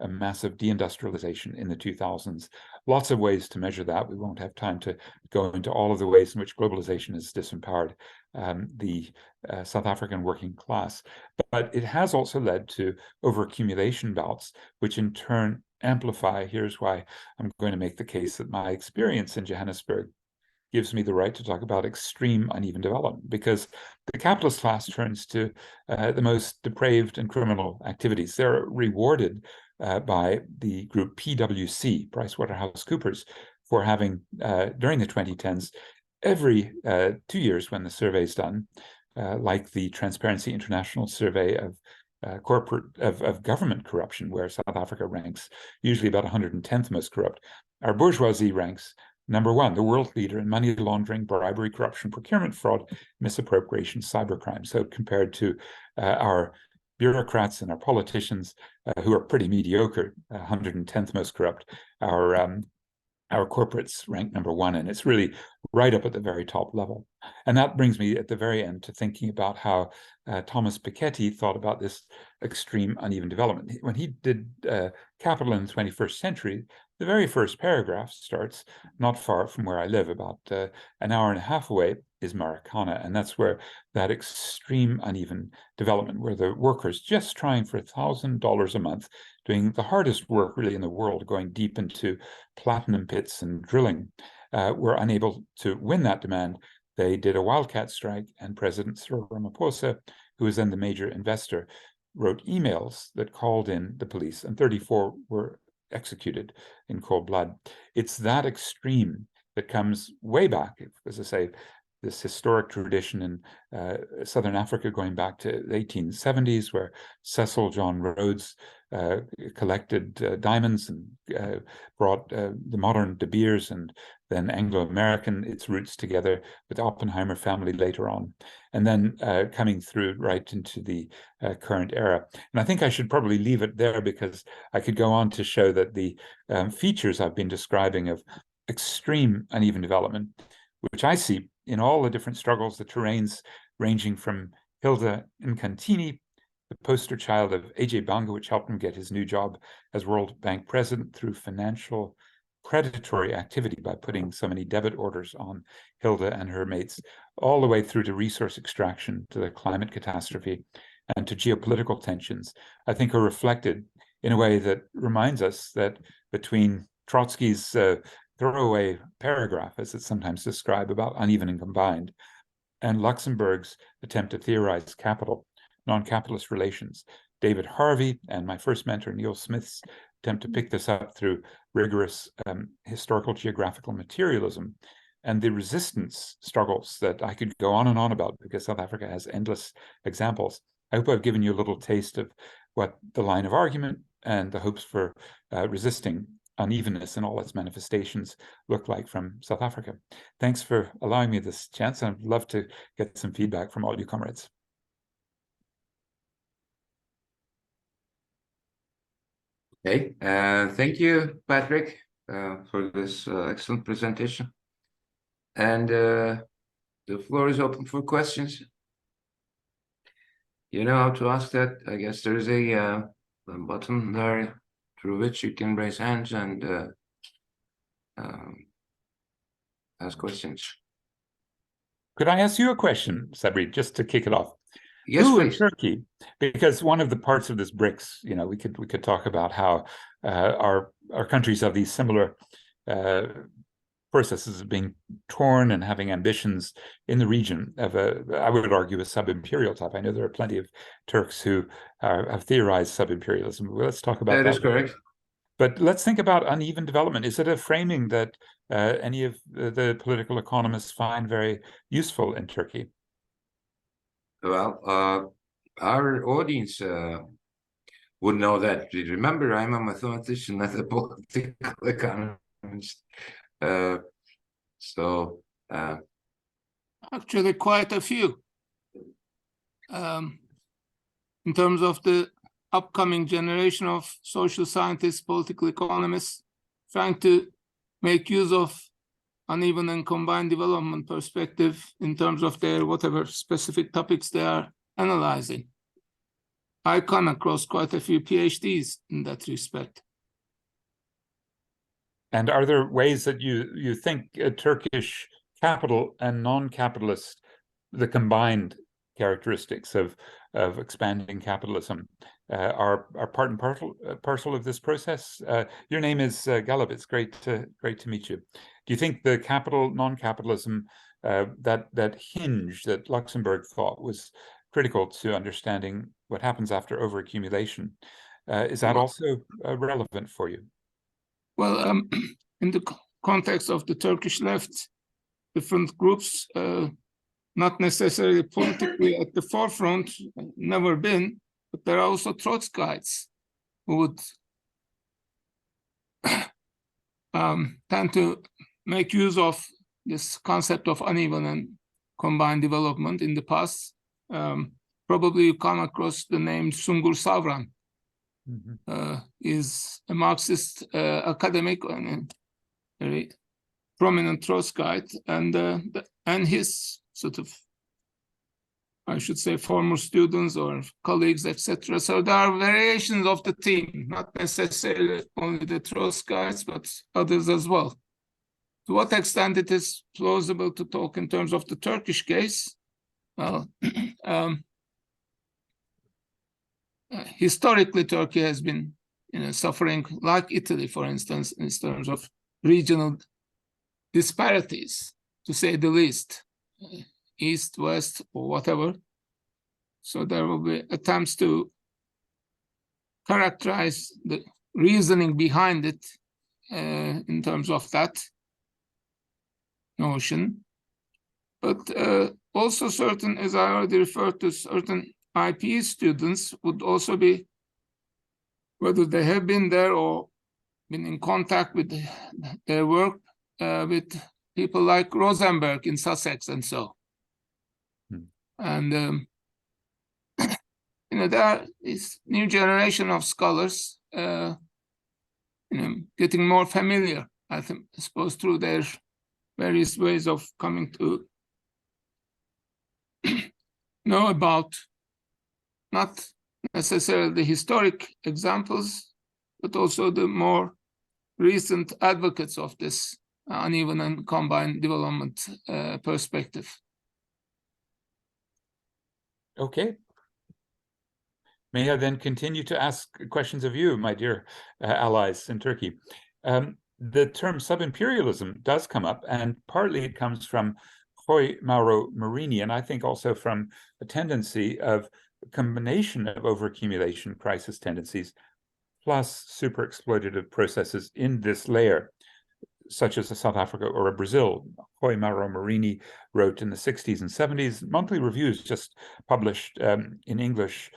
a massive deindustrialization in the 2000s. Lots of ways to measure that. We won't have time to go into all of the ways in which globalization has disempowered the South African working class. But it has also led to overaccumulation bouts, which in turn amplify. Here's why I'm going to make the case that my experience in Johannesburg gives me the right to talk about extreme uneven development, because the capitalist class turns to the most depraved and criminal activities. They're rewarded by the group PwC, PricewaterhouseCoopers, for having, during the 2010s, every 2 years when the survey is done, like the Transparency International survey of government corruption, where South Africa ranks usually about 110th most corrupt, our bourgeoisie ranks #1, the world leader in money laundering, bribery, corruption, procurement fraud, misappropriation, cybercrime. So compared to our bureaucrats and our politicians who are pretty mediocre, 110th most corrupt, our corporates rank #1, and it's really right up at the very top level. And that brings me at the very end to thinking about how Thomas Piketty thought about this extreme uneven development. When he did Capital in the 21st Century, the very first paragraph starts, not far from where I live, about an hour and a half away is Maracana, and that's where that extreme uneven development, where the workers just trying for $1,000 a month, doing the hardest work really in the world, going deep into platinum pits and drilling, were unable to win that demand. They did a wildcat strike, and President Cyril Ramaphosa, who was then the major investor, wrote emails that called in the police, and 34 were executed in cold blood. It's that extreme that comes way back, as I say, this historic tradition in Southern Africa going back to the 1870s, where Cecil John Rhodes collected diamonds and brought the modern De Beers and then Anglo-American, its roots together with the Oppenheimer family later on, and then coming through right into the current era. And I think I should probably leave it there, because I could go on to show that the features I've been describing of extreme uneven development, which I see in all the different struggles, the terrains ranging from Hilda Incantini, the poster child of A.J. Banga, which helped him get his new job as World Bank president through financial predatory activity by putting so many debit orders on Hilda and her mates, all the way through to resource extraction, to the climate catastrophe, and to geopolitical tensions, I think are reflected in a way that reminds us that between Trotsky's throwaway paragraph, as it's sometimes described, about uneven and combined, and Luxemburg's attempt to theorize capital, non-capitalist relations, David Harvey and my first mentor, Neil Smith's attempt to pick this up through rigorous historical geographical materialism, and the resistance struggles that I could go on and on about, because South Africa has endless examples. I hope I've given you a little taste of what the line of argument and the hopes for resisting unevenness in all its manifestations look like from South Africa. Thanks for allowing me this chance, and I'd love to get some feedback from all you comrades. Okay, thank you, Patrick, for this excellent presentation. And the floor is open for questions. You know how to ask that. I guess there's a button there through which you can raise hands and ask questions. Could I ask you a question, Sabri, just to kick it off? Yes, Who please. in Turkey? Because one of the parts of this BRICS, you know, we could talk about how our countries have these similar processes of being torn and having ambitions in the region of I would argue, a sub-imperial type. I know there are plenty of Turks who have theorized sub-imperialism. Well, let's talk about that. That is correct. But let's think about uneven development. Is it a framing that any of the political economists find very useful in Turkey? Well, our audience would know that. Remember, I'm a mathematician, not a political economist. Actually, quite a few. In terms of the upcoming generation of social scientists, political economists, trying to make use of uneven and combined development perspective in terms of their whatever specific topics they are analyzing. I come across quite a few PhDs in that respect. And are there ways that you think Turkish capital and non-capitalist, the combined characteristics of expanding capitalism, are part and parcel of this process? Your name is Gallup. It's great to meet you. Do you think the capital non-capitalism, that hinge that Luxemburg thought was critical to understanding what happens after overaccumulation, is that also relevant for you? Well, in the context of the Turkish left, different groups, not necessarily politically at the forefront, never been, but there are also Trotskyites who would tend to make use of this concept of uneven and combined development in the past. probably you come across the name Sungur Savran. Mhm. Is a Marxist academic and a very prominent Trotskyite, and his sort of, I should say, former students or colleagues, etc. So there are variations of the theme, not necessarily only the Trotskyites, but others as well. To what extent it is plausible to talk in terms of the Turkish case? Well, historically, Turkey has been, suffering, like Italy, for instance, in terms of regional disparities, to say the least, east, west, or whatever. So there will be attempts to characterize the reasoning behind it in terms of that notion. But also certain, as I already referred to, certain IPE students would also be, whether they have been there or been in contact with their work with people like Rosenberg in Sussex and so. And there are this new generation of scholars, getting more familiar, I suppose, through their various ways of coming to know about not necessarily the historic examples, but also the more recent advocates of this uneven and combined development perspective. Okay. May I then continue to ask questions of you, my dear allies in Turkey? The term sub-imperialism does come up, and partly it comes from Joy Mauro Marini, and I think also from a tendency of a combination of overaccumulation crisis tendencies plus super exploitative processes in this layer, such as a South Africa or a Brazil. Joy Mauro Marini wrote in the 60s and 70s. Monthly Reviews just published in English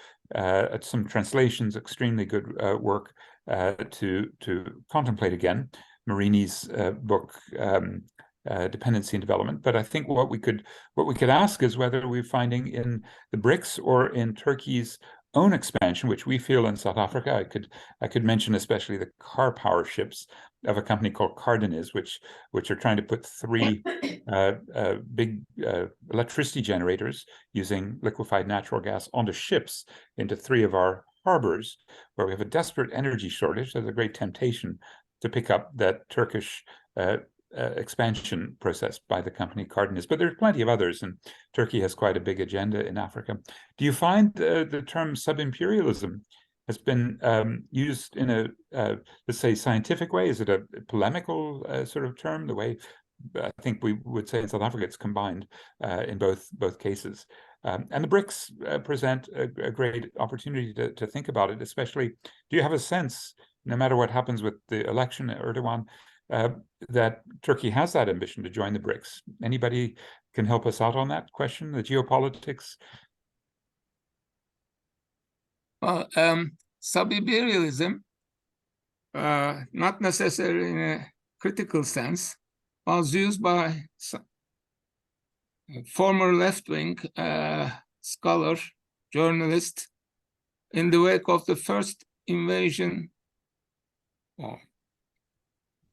some translations, extremely good work to contemplate again Marini's book, Dependency and Development. But I think what we could ask is whether we're finding in the BRICS or in Turkey's own expansion, which we feel in South Africa. I could mention especially the car power ships of a company called Cardenas, which are trying to put 3 big electricity generators using liquefied natural gas onto ships into 3 of our harbors, where we have a desperate energy shortage. There's a great temptation to pick up that Turkish expansion process by the company Cardenas, but there's plenty of others, and Turkey has quite a big agenda in Africa. Do you find the term sub-imperialism has been used in a, let's say, scientific way? Is it a polemical sort of term, the way I think we would say in South Africa it's combined in both cases? And the BRICS present a great opportunity to think about it, especially, do you have a sense, no matter what happens with the election, Erdogan, that Turkey has that ambition to join the BRICS? Anybody can help us out on that question, the geopolitics? Well, sub-imperialism, not necessarily in a critical sense, was used by some former left-wing scholar, journalist, in the wake of the first invasion, or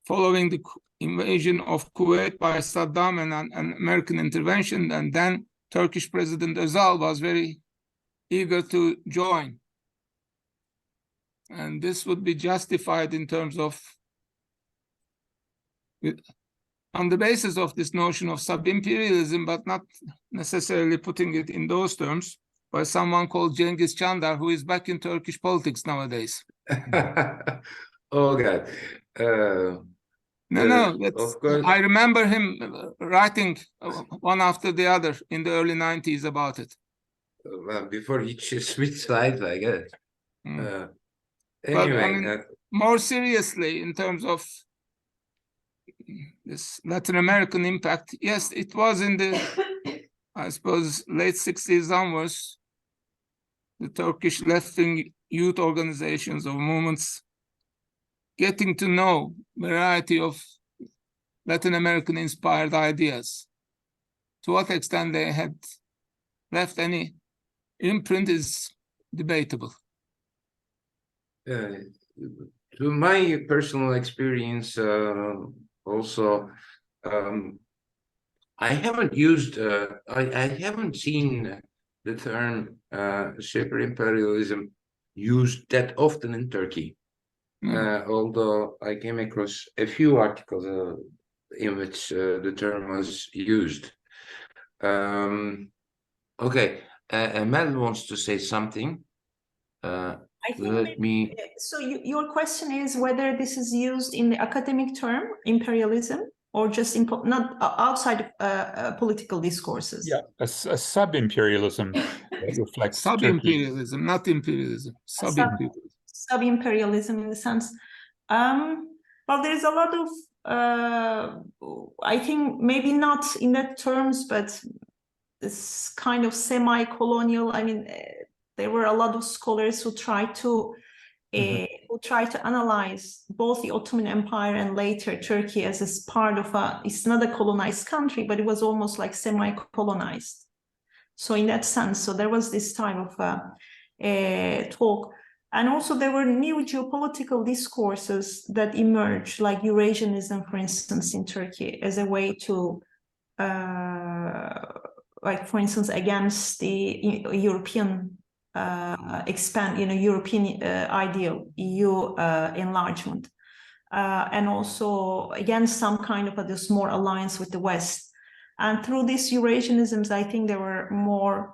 following the invasion of Kuwait by Saddam and an American intervention, and then Turkish President Özal was very eager to join. And this would be justified in terms of, on the basis of this notion of sub-imperialism, but not necessarily putting it in those terms, by someone called Cengiz Çandar, who is back in Turkish politics nowadays. Oh, God. No, of course. I remember him writing one after the other in the early 90s about it. Well, before he switched sides, I guess. But Anyway, I mean, more seriously, in terms of this Latin American impact, yes, it was in the, I suppose, late 60s onwards, the Turkish left-wing youth organizations or movements getting to know a variety of Latin American-inspired ideas. To what extent they had left any imprint is debatable. To my personal experience, also, I haven't used, I haven't seen the term super imperialism used that often in Turkey. Although I came across a few articles in which the term was used. Okay, Mel wants to say something. I think so. Your question is whether this is used in the academic term, imperialism, or just in not outside political discourses. Yeah, a sub-imperialism reflects sub-imperialism, not imperialism. Sub-imperialism. Sub-imperialism in the sense. Well, there's a lot of. I think maybe not in that terms, but this kind of semi-colonial. I mean. There were a lot of scholars who tried to analyze both the Ottoman Empire and later Turkey as part of it's not a colonized country, but it was almost like semi-colonized. So in that sense, so there was this type of talk. And also there were new geopolitical discourses that emerged, like Eurasianism, for instance, in Turkey, as a way to like, for instance, against the European European ideal, EU enlargement, and also against some kind of this more alliance with the West. And through these Eurasianisms, I think there were more,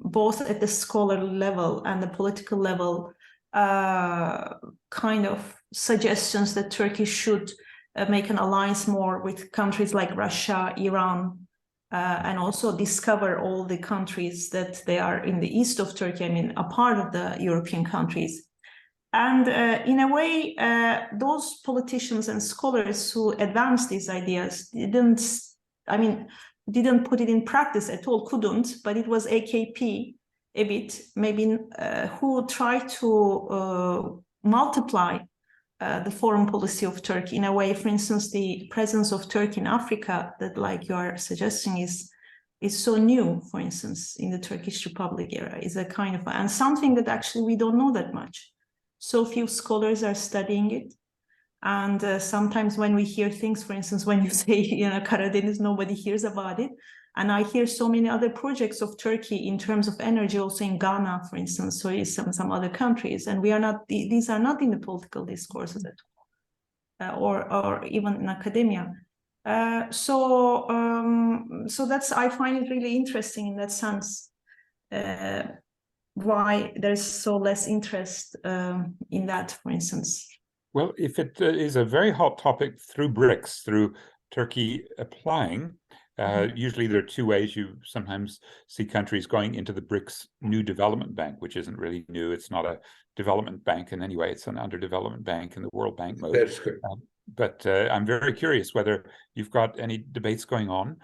both at the scholarly level and the political level, kind of suggestions that Turkey should make an alliance more with countries like Russia, Iran, and also discover all the countries that they are in the east of Turkey, I mean, a part of the European countries. And in a way, those politicians and scholars who advanced these ideas didn't put it in practice at all, couldn't, but it was AKP a bit, maybe, who tried to multiply the foreign policy of Turkey in a way. For instance, the presence of Turkey in Africa that, like you are suggesting, is so new, for instance, in the Turkish Republic era, is a kind of, and something that actually we don't know that much. So few scholars are studying it. And sometimes when we hear things, for instance, when you say, Karadeniz, nobody hears about it. And I hear so many other projects of Turkey in terms of energy, also in Ghana, for instance, or some other countries. And these are not in the political discourses at all, or even in academia. So I find it really interesting in that sense, why there's so less interest in that, for instance. Well, if it is a very hot topic through BRICS, through Turkey applying, usually there are two ways. You sometimes see countries going into the BRICS New Development Bank, which isn't really new. It's not a development bank in any way. It's an underdevelopment bank in the World Bank mode. That's good. But I'm very curious whether you've got any debates going on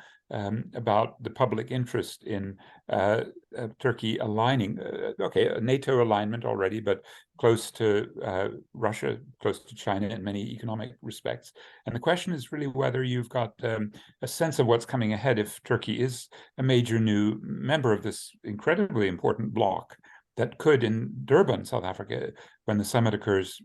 about the public interest in Turkey aligning, a NATO alignment already, but close to Russia, close to China in many economic respects. And the question is really whether you've got a sense of what's coming ahead if Turkey is a major new member of this incredibly important bloc that could, in Durban, South Africa, when the summit occurs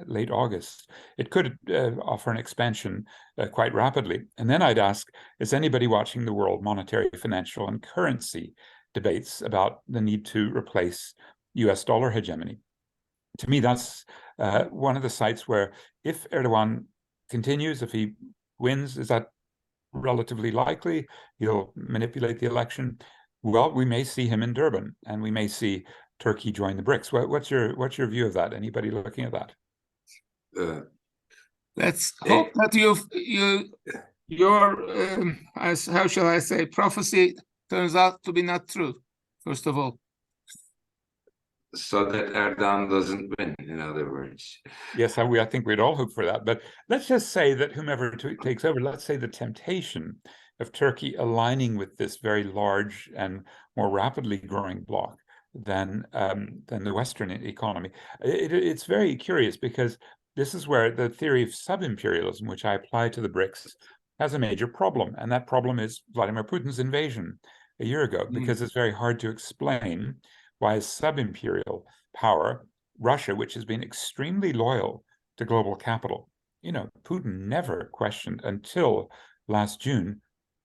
late August, it could offer an expansion quite rapidly. And then I'd ask, is anybody watching the world monetary, financial, and currency debates about the need to replace US dollar hegemony? To me, that's one of the sites where if Erdogan continues, if he wins, is that relatively likely? He'll manipulate the election. Well, we may see him in Durban, and we may see Turkey join the BRICS. What's your view of that? Anybody looking at that? Let's hope that your how shall I say, prophecy turns out to be not true, first of all. So that Erdogan doesn't win, in other words. Yes, I think we'd all hope for that. But let's just say that whomever takes over, let's say the temptation of Turkey aligning with this very large and more rapidly growing bloc than the Western economy. It's very curious because this is where the theory of sub-imperialism, which I apply to the BRICS, has a major problem. And that problem is Vladimir Putin's invasion. a year ago, because it's very hard to explain why a sub-imperial power, Russia, which has been extremely loyal to global capital, Putin never questioned until last June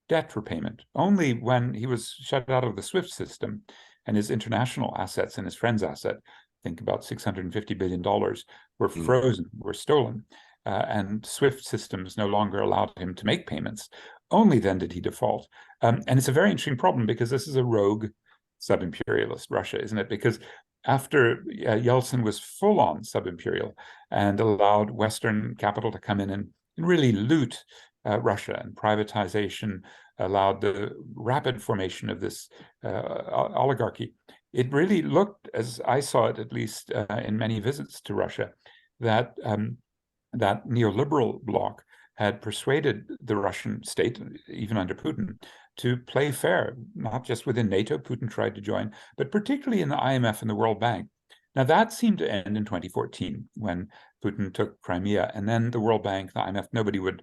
debt repayment. Only when he was shut out of the SWIFT system and his international assets and his friend's asset, think about $650 billion, were frozen, were stolen, and SWIFT systems no longer allowed him to make payments. Only then did he default. And it's a very interesting problem because this is a rogue sub-imperialist Russia, isn't it? Because after Yeltsin was full-on sub-imperial and allowed Western capital to come in and really loot Russia, and privatization allowed the rapid formation of this oligarchy, it really looked, as I saw it at least in many visits to Russia, that that neoliberal bloc had persuaded the Russian state, even under Putin, to play fair, not just within NATO, Putin tried to join, but particularly in the IMF and the World Bank. Now that seemed to end in 2014 when Putin took Crimea, and then the World Bank, the IMF, nobody would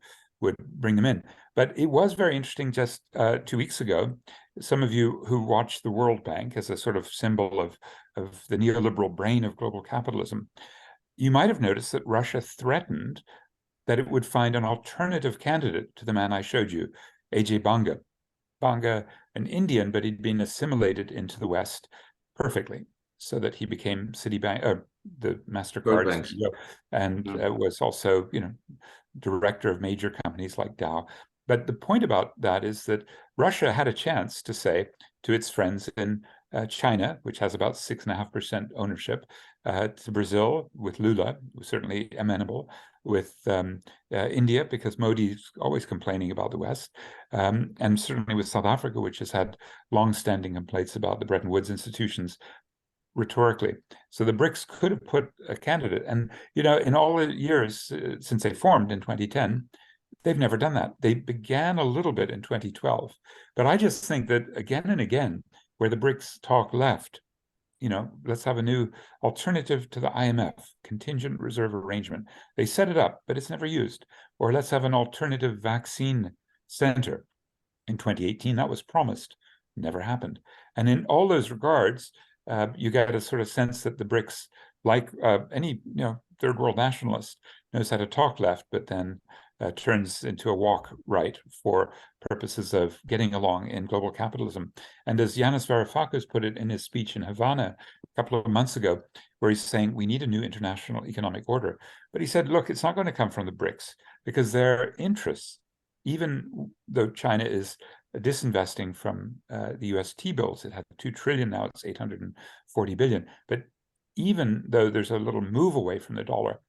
bring them in. But it was very interesting just 2 weeks ago, some of you who watched the World Bank as a sort of symbol of the neoliberal brain of global capitalism, you might have noticed that Russia threatened that it would find an alternative candidate to the man I showed you, Ajay Banga. Banga, an Indian, but he'd been assimilated into the West perfectly, so that he became Citibank, the MasterCard CEO, and was also, director of major companies like Dow. But the point about that is that Russia had a chance to say to its friends in China, which has about 6.5% ownership, to Brazil with Lula, who's certainly amenable, with India, because Modi's always complaining about the West, and certainly with South Africa, which has had long-standing complaints about the Bretton Woods institutions rhetorically. So the BRICS could have put a candidate. And, in all the years since they formed in 2010, they've never done that. They began a little bit in 2012. But I just think that again and again, where the BRICS talk left, let's have a new alternative to the IMF, contingent reserve arrangement. They set it up, but it's never used. Or let's have an alternative vaccine center. In 2018, that was promised, never happened. And in all those regards, you get a sort of sense that the BRICS, like any third world nationalist, knows how to talk left, but then turns into a walk right for purposes of getting along in global capitalism. And as Yanis Varoufakis put it in his speech in Havana a couple of months ago, where he's saying we need a new international economic order. But he said, look, it's not going to come from the BRICS, because their interests, even though China is disinvesting from the US T-bills, it had 2 trillion, now it's 840 billion. But even though there's a little move away from the dollar,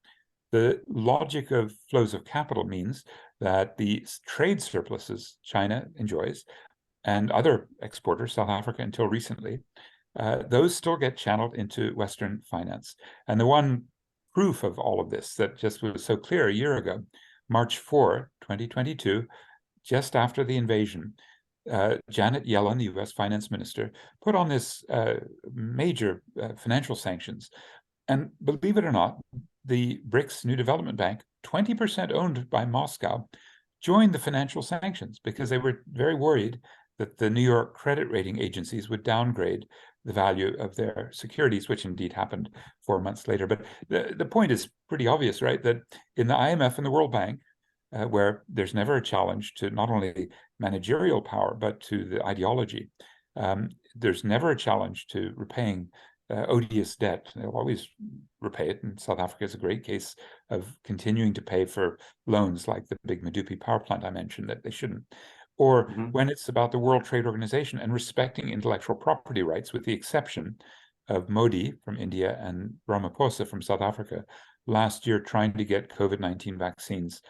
the logic of flows of capital means that the trade surpluses China enjoys and other exporters, South Africa until recently, those still get channeled into Western finance. And the one proof of all of this that just was so clear a year ago, March 4, 2022, just after the invasion, Janet Yellen, the US finance minister, put on this major financial sanctions. And believe it or not, the BRICS New Development Bank, 20% owned by Moscow, joined the financial sanctions because they were very worried that the New York credit rating agencies would downgrade the value of their securities, which indeed happened 4 months later. But the point is pretty obvious, right? That in the IMF and the World Bank, where there's never a challenge to not only managerial power, but to the ideology, there's never a challenge to repaying odious debt. They'll always repay it, and South Africa is a great case of continuing to pay for loans like the big Medupi power plant I mentioned that they shouldn't. Or when it's about the World Trade Organization and respecting intellectual property rights, with the exception of Modi from India and Ramaphosa from South Africa last year trying to get COVID-19 vaccines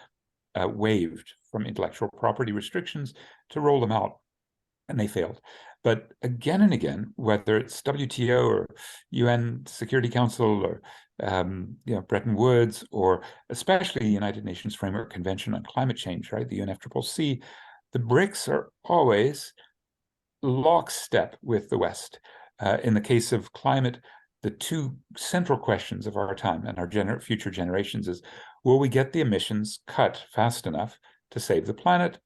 waived from intellectual property restrictions to roll them out, and they failed. But again and again, whether it's WTO or UN Security Council or Bretton Woods, or especially the United Nations Framework Convention on Climate Change, right, the UNFCCC, the BRICS are always lockstep with the West. In the case of climate, the two central questions of our time and our future generations is, will we get the emissions cut fast enough to save the planet?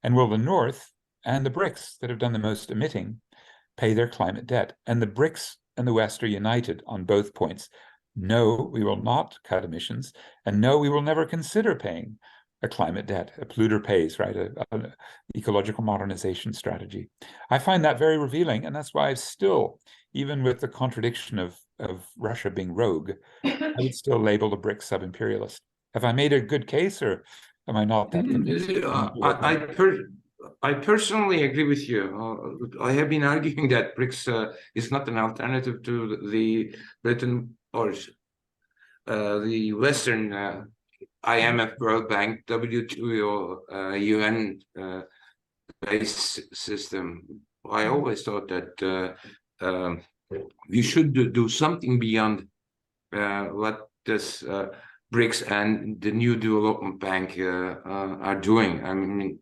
And will the North and the BRICS that have done the most emitting pay their climate debt. And the BRICS and the West are united on both points. No, we will not cut emissions, and no, we will never consider paying a climate debt. A polluter pays, right? An ecological modernization strategy. I find that very revealing, and that's why I still, even with the contradiction of Russia being rogue, I would still label the BRICS sub-imperialist. Have I made a good case, or am I not that convinced? I personally agree with you. I have been arguing that BRICS is not an alternative to the Britain or the Western IMF, World Bank, WTO, UN based system. I always thought that we should do something beyond what this BRICS and the New Development Bank are doing. I mean,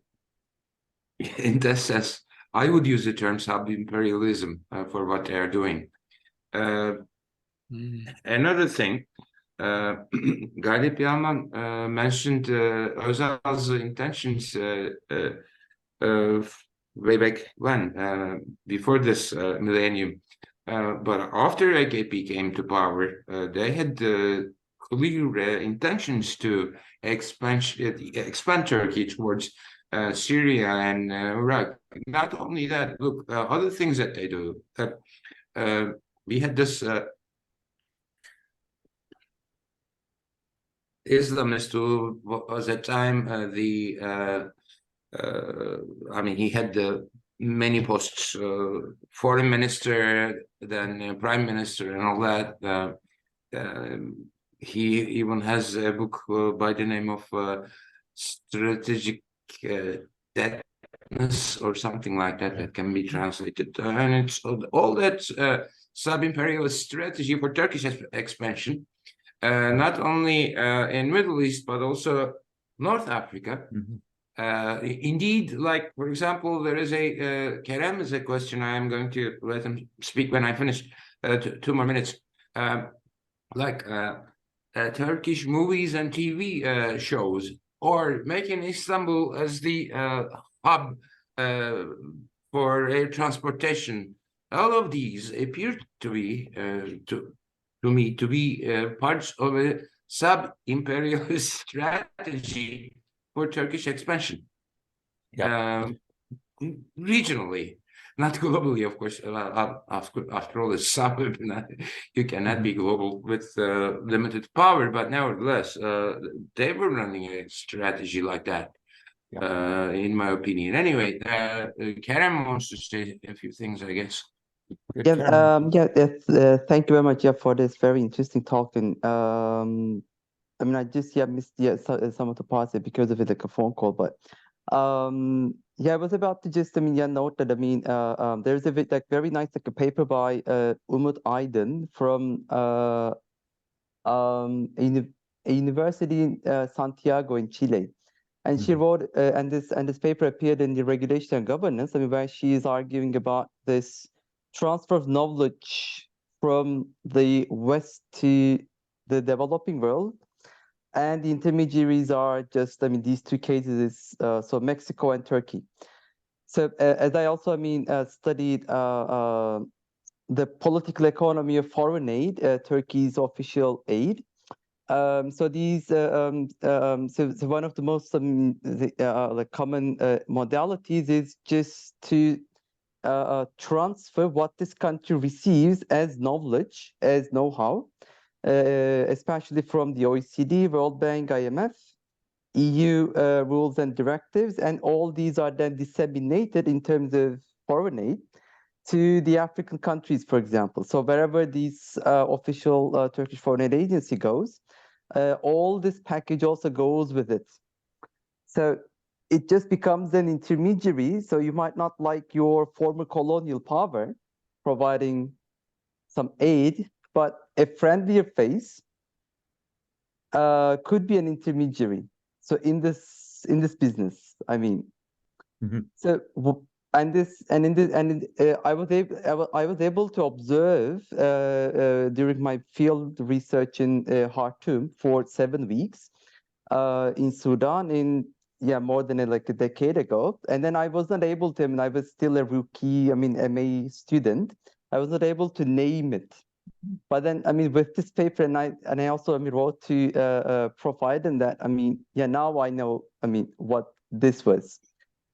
in that sense, I would use the term sub-imperialism for what they are doing. Another thing, Galip Yalman mentioned Özal's intentions way back when, before this millennium. But after AKP came to power, they had clear intentions to expand Turkey towards Syria and Iraq. Not only that, look, other things that they do. We had this Islamist who was at time I mean, he had many posts, foreign minister, then prime minister, and all that. He even has a book by the name of Strategic Deadness or something like that that can be translated. And it's all that sub-imperialist strategy for Turkish expansion, not only in Middle East, but also North Africa. Indeed, like, for example, there is a Kerem is a question. I am going to let him speak when I finish. 2 more minutes. Turkish movies and TV shows, or making Istanbul as the hub for air transportation. All of these appear to be, to me, to be parts of a sub-imperialist strategy for Turkish expansion. Regionally, not globally, of course. After all, it's you cannot be global with limited power, but nevertheless, they were running a strategy like that, in my opinion. Anyway, Kerem wants to say a few things, I guess. Thank you very much, for this very interesting talk. And I mean, I just missed some of the parts because of like a phone call, but I was about to just note that there's a bit very nice a paper by Umut Aydın from a university in Santiago in Chile, and she wrote and this paper appeared in the Regulation and Governance. Where she is arguing about this transfer of knowledge from the West to the developing world. And the intermediaries are just, these 2 cases is so Mexico and Turkey. So as I also, studied the political economy of foreign aid, Turkey's official aid. So these, so one of the most common modalities is just to transfer what this country receives as knowledge, as know-how. Especially from the OECD, World Bank, IMF, EU rules and directives, and all these are then disseminated in terms of foreign aid to the African countries, for example. So wherever this official Turkish Foreign Aid Agency goes, all this package also goes with it. So it just becomes an intermediary. So you might not like your former colonial power providing some aid, but a friendlier face could be an intermediary. So in this business, so I was able to observe during my field research in Khartoum for 7 weeks, in Sudan, in more than like a decade ago. And then I was not able to, I mean, I was still a rookie, I mean, MA student. I was not able to name it. But then, I mean, with this paper, and I also, I mean, wrote to Prof. Aydin that, I mean, now I know, I mean, what this was.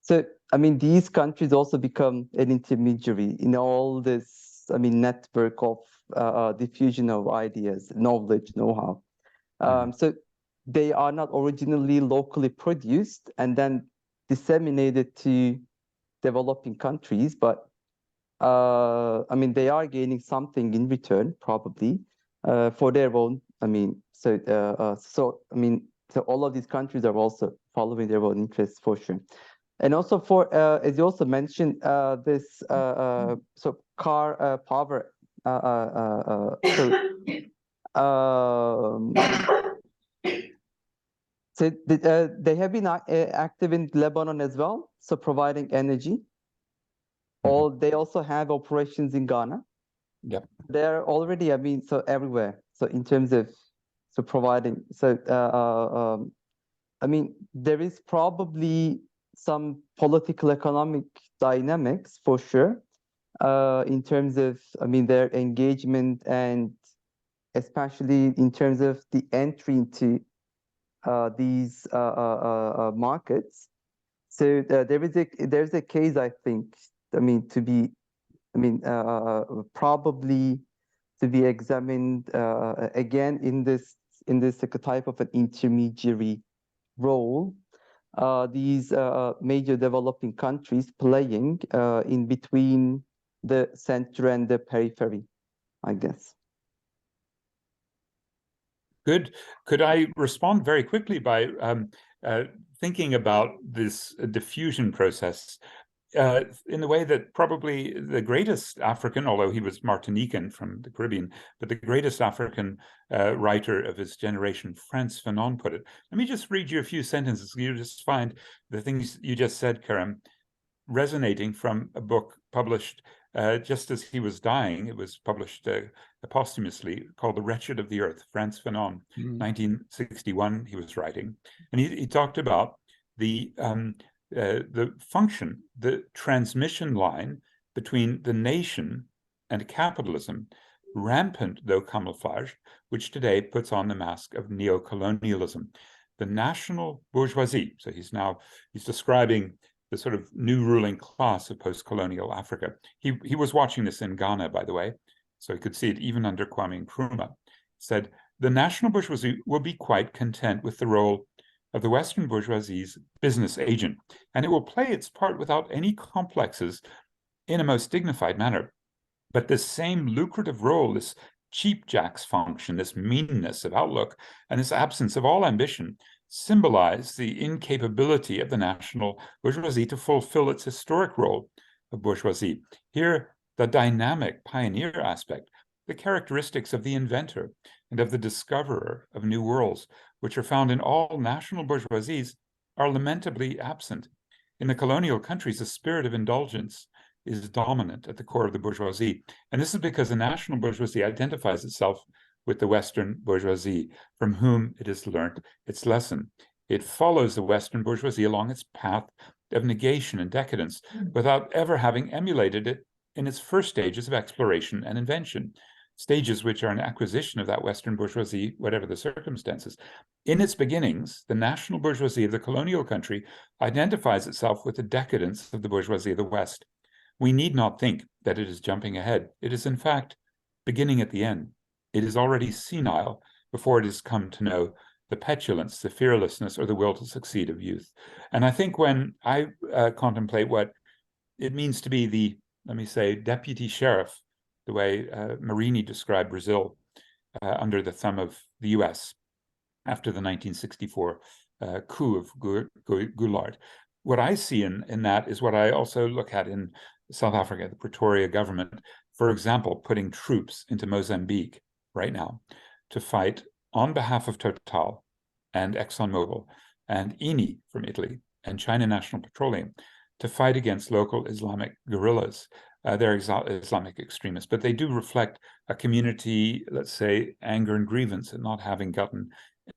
So, I mean, these countries also become an intermediary in all this, I mean, network of diffusion of ideas, knowledge, know-how. So they are not originally locally produced and then disseminated to developing countries, but I mean, they are gaining something in return, probably, for their own. I mean, so I mean, so all of these countries are also following their own interests for sure. And also for, as you also mentioned, this so car power. So they have been active in Lebanon as well, so providing energy. They also have operations in Ghana. Yep. They're already, I mean, so everywhere. So in terms of providing, I mean, there is probably some political economic dynamics for sure, in terms of, I mean, their engagement and especially in terms of the entry into these markets. So there's a case, I think, I mean, to be, I mean, probably to be examined again in this type of an intermediary role. These major developing countries playing in between the center and the periphery, I guess. Good. Could I respond very quickly by thinking about this diffusion process in the way that probably the greatest African, although he was Martinican from the Caribbean, but the greatest African writer of his generation, Frantz Fanon, put it. Let me just read you a few sentences. You just find the things you just said, Karim, resonating from a book published just as he was dying. It was published posthumously, called The Wretched of the Earth, Frantz Fanon, 1961, he was writing. And he talked about the function, the transmission line between the nation and capitalism, rampant though camouflaged, which today puts on the mask of neo-colonialism. The national bourgeoisie, so he's describing the sort of new ruling class of post-colonial Africa. He was watching this in Ghana, by the way, so he could see it even under Kwame Nkrumah. Said, the national bourgeoisie will be quite content with the role of the Western bourgeoisie's business agent, and it will play its part without any complexes in a most dignified manner. But this same lucrative role, this cheap jack's function, this meanness of outlook, and this absence of all ambition symbolize the incapability of the national bourgeoisie to fulfill its historic role of bourgeoisie. Here, the dynamic pioneer aspect, the characteristics of the inventor and of the discoverer of new worlds, which are found in all national bourgeoisies, are lamentably absent. In the colonial countries, the spirit of indulgence is dominant at the core of the bourgeoisie. And this is because the national bourgeoisie identifies itself with the Western bourgeoisie, from whom it has learnt its lesson. It follows the Western bourgeoisie along its path of negation and decadence without ever having emulated it in its first stages of exploration and invention, stages which are an acquisition of that Western bourgeoisie, whatever the circumstances. In its beginnings, the national bourgeoisie of the colonial country identifies itself with the decadence of the bourgeoisie of the West. We need not think that it is jumping ahead. It is, in fact, beginning at the end. It is already senile before it has come to know the petulance, the fearlessness, or the will to succeed of youth. And I think when I contemplate what it means to be the, let me say, deputy sheriff, the way Marini described Brazil under the thumb of the US after the 1964 coup of Goulart. What I see in that is what I also look at in South Africa, the Pretoria government, for example, putting troops into Mozambique right now to fight on behalf of Total and ExxonMobil and Eni from Italy and China National Petroleum to fight against local Islamic guerrillas. They're Islamic extremists, but they do reflect a community, let's say, anger and grievance at not having gotten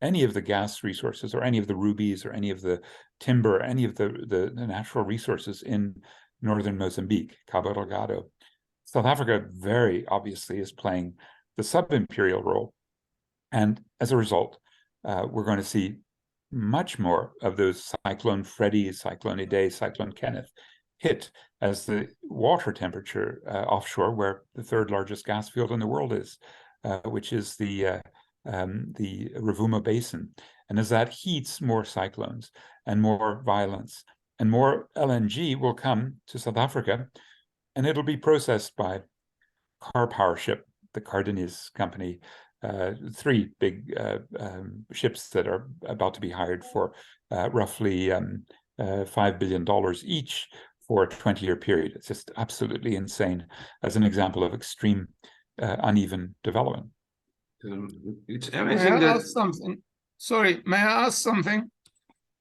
any of the gas resources or any of the rubies or any of the timber, any of the natural resources in northern Mozambique, Cabo Delgado. South Africa very obviously is playing the sub-imperial role. And as a result, we're going to see much more of those Cyclone Freddy, Cyclone Idai, Cyclone Kenneth hit as the water temperature offshore, where the third largest gas field in the world is, which is the Rovuma Basin. And as that heats, more cyclones and more violence and more LNG will come to South Africa, and it'll be processed by car power ship, the Cardenis company, 3 big ships that are about to be hired for roughly $5 billion each for a 20-year period. It's just absolutely insane as an example of extreme uneven development. It's May amazing I that. ask something? Sorry, may I ask something?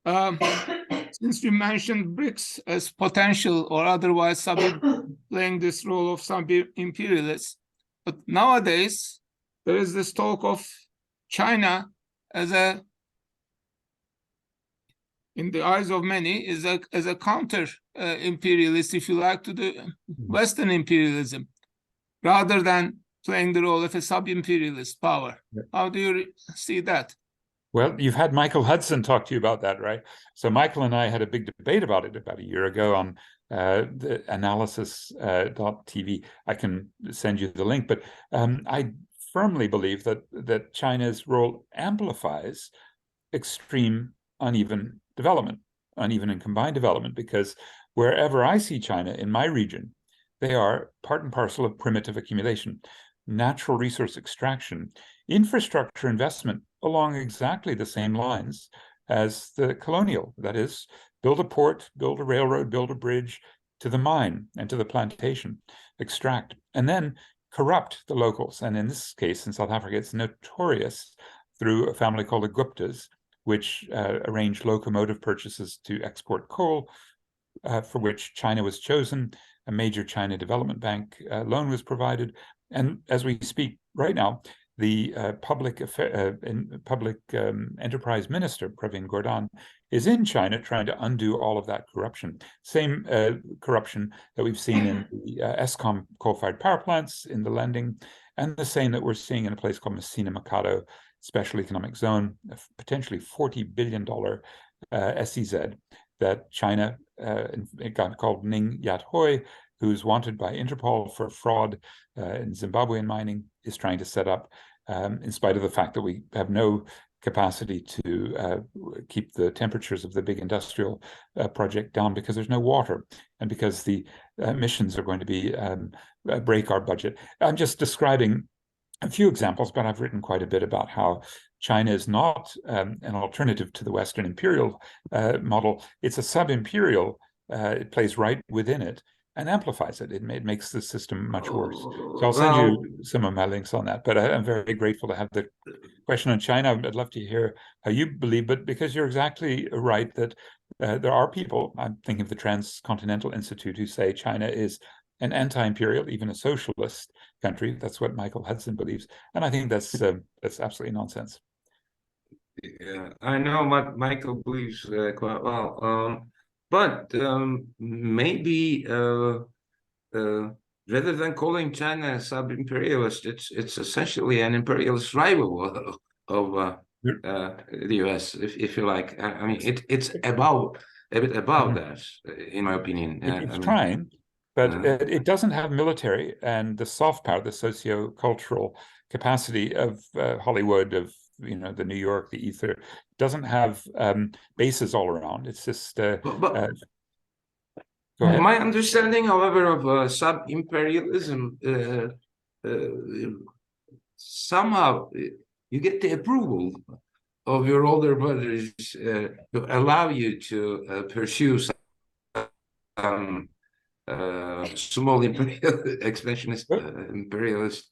Since you mentioned BRICS as potential or otherwise playing this role of sub-imperialists, but nowadays there is this talk of China as in the eyes of many, as a counter imperialist, if you like, to the Western imperialism, rather than playing the role of a sub-imperialist power. Yeah. How do you see that? Well, you've had Michael Hudson talk to you about that, right? So Michael and I had a big debate about it about a year ago on the analysis.tv. I can send you the link, but I firmly believe that China's role amplifies extreme uneven development, uneven and combined development, because wherever I see China in my region, they are part and parcel of primitive accumulation, natural resource extraction, infrastructure investment along exactly the same lines as the colonial. That is, build a port, build a railroad, build a bridge to the mine and to the plantation, extract, and then corrupt the locals. And in this case, in South Africa, it's notorious through a family called the Guptas, which arranged locomotive purchases to export coal, for which China was chosen. A major China Development Bank loan was provided. And as we speak right now, the public enterprise minister, Pravin Gordhan, is in China trying to undo all of that corruption. Same corruption that we've seen in the Eskom coal-fired power plants, in the lending, and the same that we're seeing in a place called Messina Mercado Special Economic Zone, a potentially $40 billion SEZ that China, it got called Ning Yat Hoi, who's wanted by Interpol for fraud in Zimbabwean mining, is trying to set up, in spite of the fact that we have no capacity to keep the temperatures of the big industrial project down because there's no water and because the emissions are going to be break our budget. I'm just describing a few examples, but I've written quite a bit about how China is not an alternative to the Western imperial model. It's a sub-imperial. It plays right within it and amplifies it. It makes the system much worse. So I'll send you some of my links on that. But I'm very grateful to have the question on China. I'd love to hear how you believe, but because you're exactly right that there are people, I'm thinking of the Transcontinental Institute, who say China is an anti-imperial, even a socialist country. That's what Michael Hudson believes. And I think that's absolutely nonsense. Yeah, I know what Michael believes quite well. But maybe rather than calling China a sub-imperialist, it's essentially an imperialist rival of the US, if you like. I mean, it's above a bit above that, in my opinion. It's trying, but it doesn't have military and the soft power, the socio-cultural capacity of Hollywood, of the New York, the Ether. Doesn't have bases all around. It's just my understanding, however, of sub-imperialism, somehow you get the approval of your older brothers to allow you to pursue some small expansionist imperialist.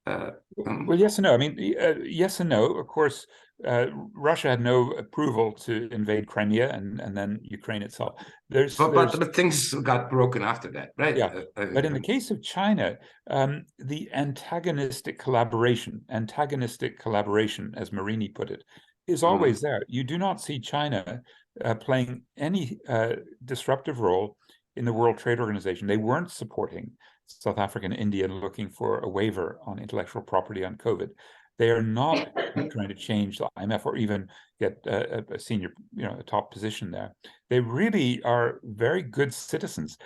Well, yes and no. I mean, yes and no. Of course, Russia had no approval to invade Crimea and then Ukraine itself. But things got broken after that, right? Yeah. But in the case of China, the antagonistic collaboration, as Marini put it, is always there. You do not see China playing any disruptive role in the World Trade Organization. They weren't supporting South Africa and India looking for a waiver on intellectual property on COVID. They are not trying to change the IMF or even get a senior, a top position there. They really are very good citizens,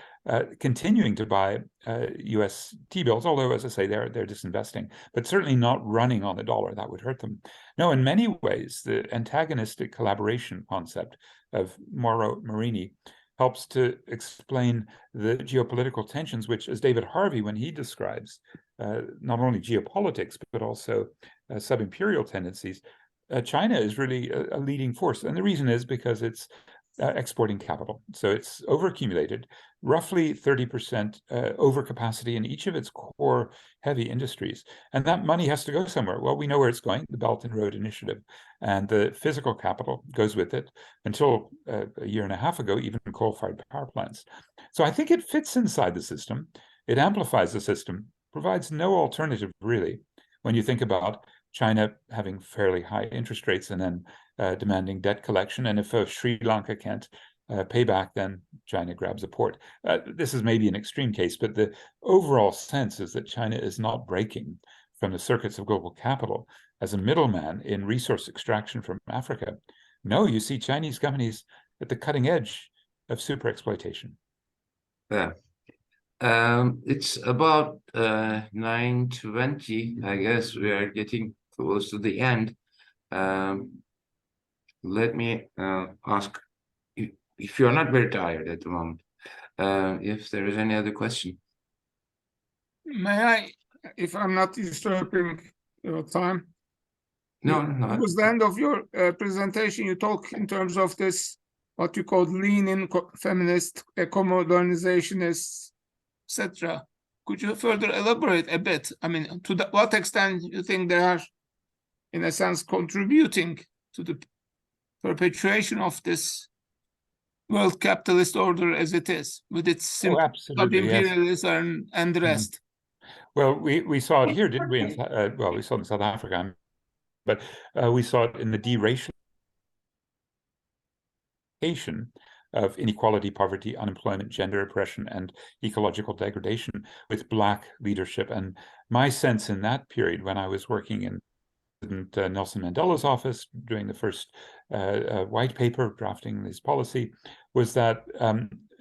continuing to buy US T-bills, although, as I say, they're disinvesting, but certainly not running on the dollar. That would hurt them. No, in many ways, the antagonistic collaboration concept of Mauro Marini helps to explain the geopolitical tensions, which, as David Harvey, when he describes not only geopolitics, but also sub-imperial tendencies, China is really a leading force. And the reason is because it's exporting capital. So it's overaccumulated, roughly 30% overcapacity in each of its core heavy industries. And that money has to go somewhere. Well, we know where it's going, the Belt and Road Initiative. And the physical capital goes with it until a year and a half ago, even coal-fired power plants. So I think it fits inside the system. It amplifies the system, provides no alternative, really, when you think about China having fairly high interest rates and then demanding debt collection. And if Sri Lanka can't pay back, then China grabs a port. This is maybe an extreme case, but the overall sense is that China is not breaking from the circuits of global capital as a middleman in resource extraction from Africa. No, you see Chinese companies at the cutting edge of super exploitation. Yeah. It's about 9:20. I guess we are getting close to the end. Let me ask if you're not very tired at the moment, if there is any other question. May I, if I'm not disturbing your time? No. It was the end of your presentation. You talk in terms of this, what you call lean-in feminist, eco-modernizationist, etc. Could you further elaborate a bit? I mean, to what extent you think they are, in a sense, contributing to the perpetuation of this world capitalist order as it is, with its sub-imperialism and the rest? Well, we saw it here, didn't we? Well, we saw it in South Africa, but we saw it in the deracialization of inequality, poverty, unemployment, gender oppression, and ecological degradation with Black leadership. And my sense in that period, when I was working in Nelson Mandela's office doing the first white paper, drafting this policy, was that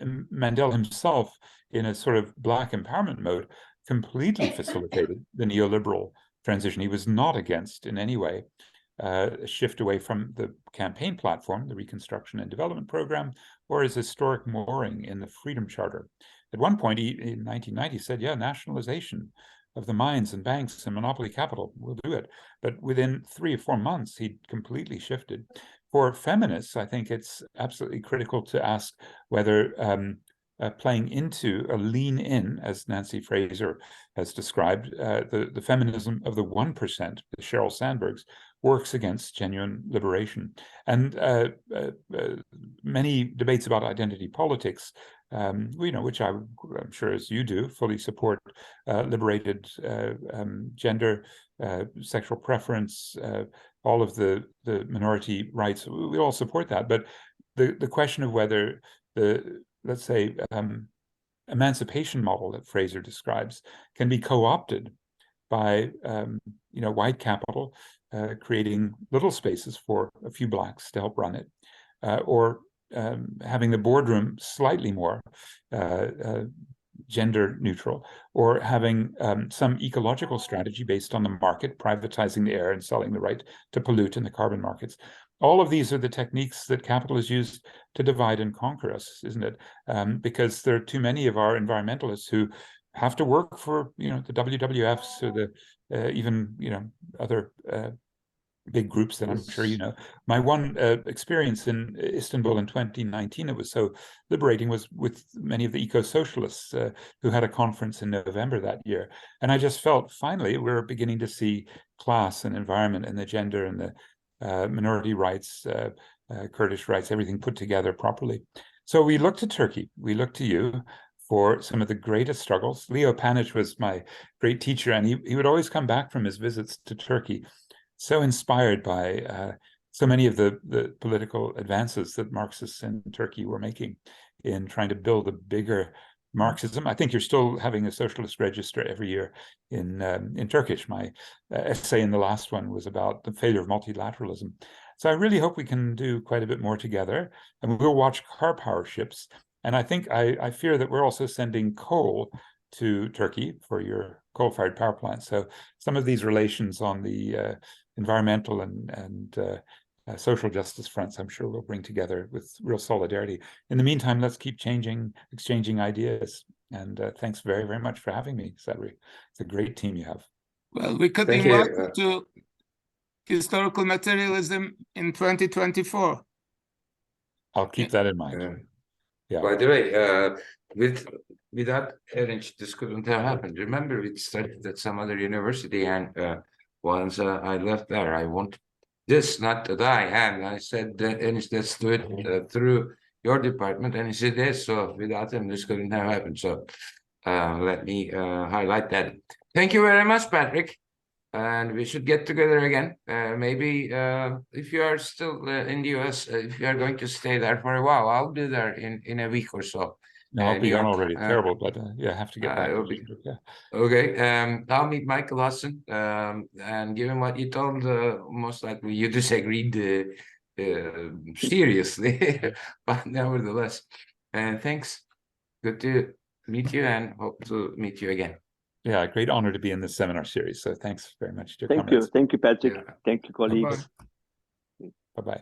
Mandela himself, in a sort of Black empowerment mode, completely facilitated the neoliberal transition. He was not against in any way a shift away from the campaign platform, the Reconstruction and Development Program, or his historic mooring in the Freedom Charter. At one point, he, in 1990, said, yeah, nationalization of the mines and banks and monopoly capital, we'll do it. But within 3 or 4 months, he completely shifted. For feminists, I think it's absolutely critical to ask whether playing into a lean in, as Nancy Fraser has described, the feminism of the 1%, the Sheryl Sandbergs, works against genuine liberation. And many debates about identity politics, which I'm sure, as you do, fully support liberated gender, sexual preference, all of the minority rights. We all support that. But the question of whether the, let's say, emancipation model that Fraser describes can be co-opted by white capital, creating little spaces for a few Blacks to help run it, or having the boardroom slightly more gender neutral, or having some ecological strategy based on the market, privatizing the air and selling the right to pollute in the carbon markets. All of these are the techniques that capital has used to divide and conquer us, isn't it? Because there are too many of our environmentalists who have to work for, the WWFs or the even, other big groups that I'm sure you know. My one experience in Istanbul in 2019, it was so liberating, was with many of the eco-socialists who had a conference in November that year. And I just felt, finally, we're beginning to see class and environment and the gender and the minority rights, Kurdish rights, everything put together properly. So we looked to Turkey, we looked to you for some of the greatest struggles. Leo Panic was my great teacher, and he would always come back from his visits to Turkey so inspired by so many of the political advances that Marxists in Turkey were making in trying to build a bigger Marxism. I think you're still having a socialist register every year in Turkish. My essay in the last one was about the failure of multilateralism. So I really hope we can do quite a bit more together, and we'll watch car power ships. And I think I fear that we're also sending coal to Turkey for your coal-fired power plant. So some of these relations on the environmental and social justice fronts, I'm sure we'll bring together with real solidarity. In the meantime, let's keep exchanging ideas. And thanks very, very much for having me, Sabri. It's a great team you have. Well, we could Thank invite you. you to historical materialism in 2024. I'll keep that in mind. Yeah. By the way, without Erinç, this couldn't have happened. Remember, we studied at some other university, and once I left there, I wanted this not to die, and I said, Erinç, let's do it through your department, and he said yes. So without him, this couldn't have happened. So let me highlight that. Thank you very much, Patrick. And we should get together again. Maybe if you are still in the US, if you are going to stay there for a while, I'll be there in a week or so. No, I'll be New gone York, already. Terrible, but yeah, I have to get back. it'll be- Yeah. Okay, I'll meet Michael Hudson. And given what you told, most likely you disagreed seriously, but nevertheless, thanks. Good to meet you, and hope to meet you again. Yeah, great honor to be in this seminar series. So thanks very much, dear Thank you. comrades. Thank you, Patrick. Yeah. Thank you, colleagues. Bye-bye.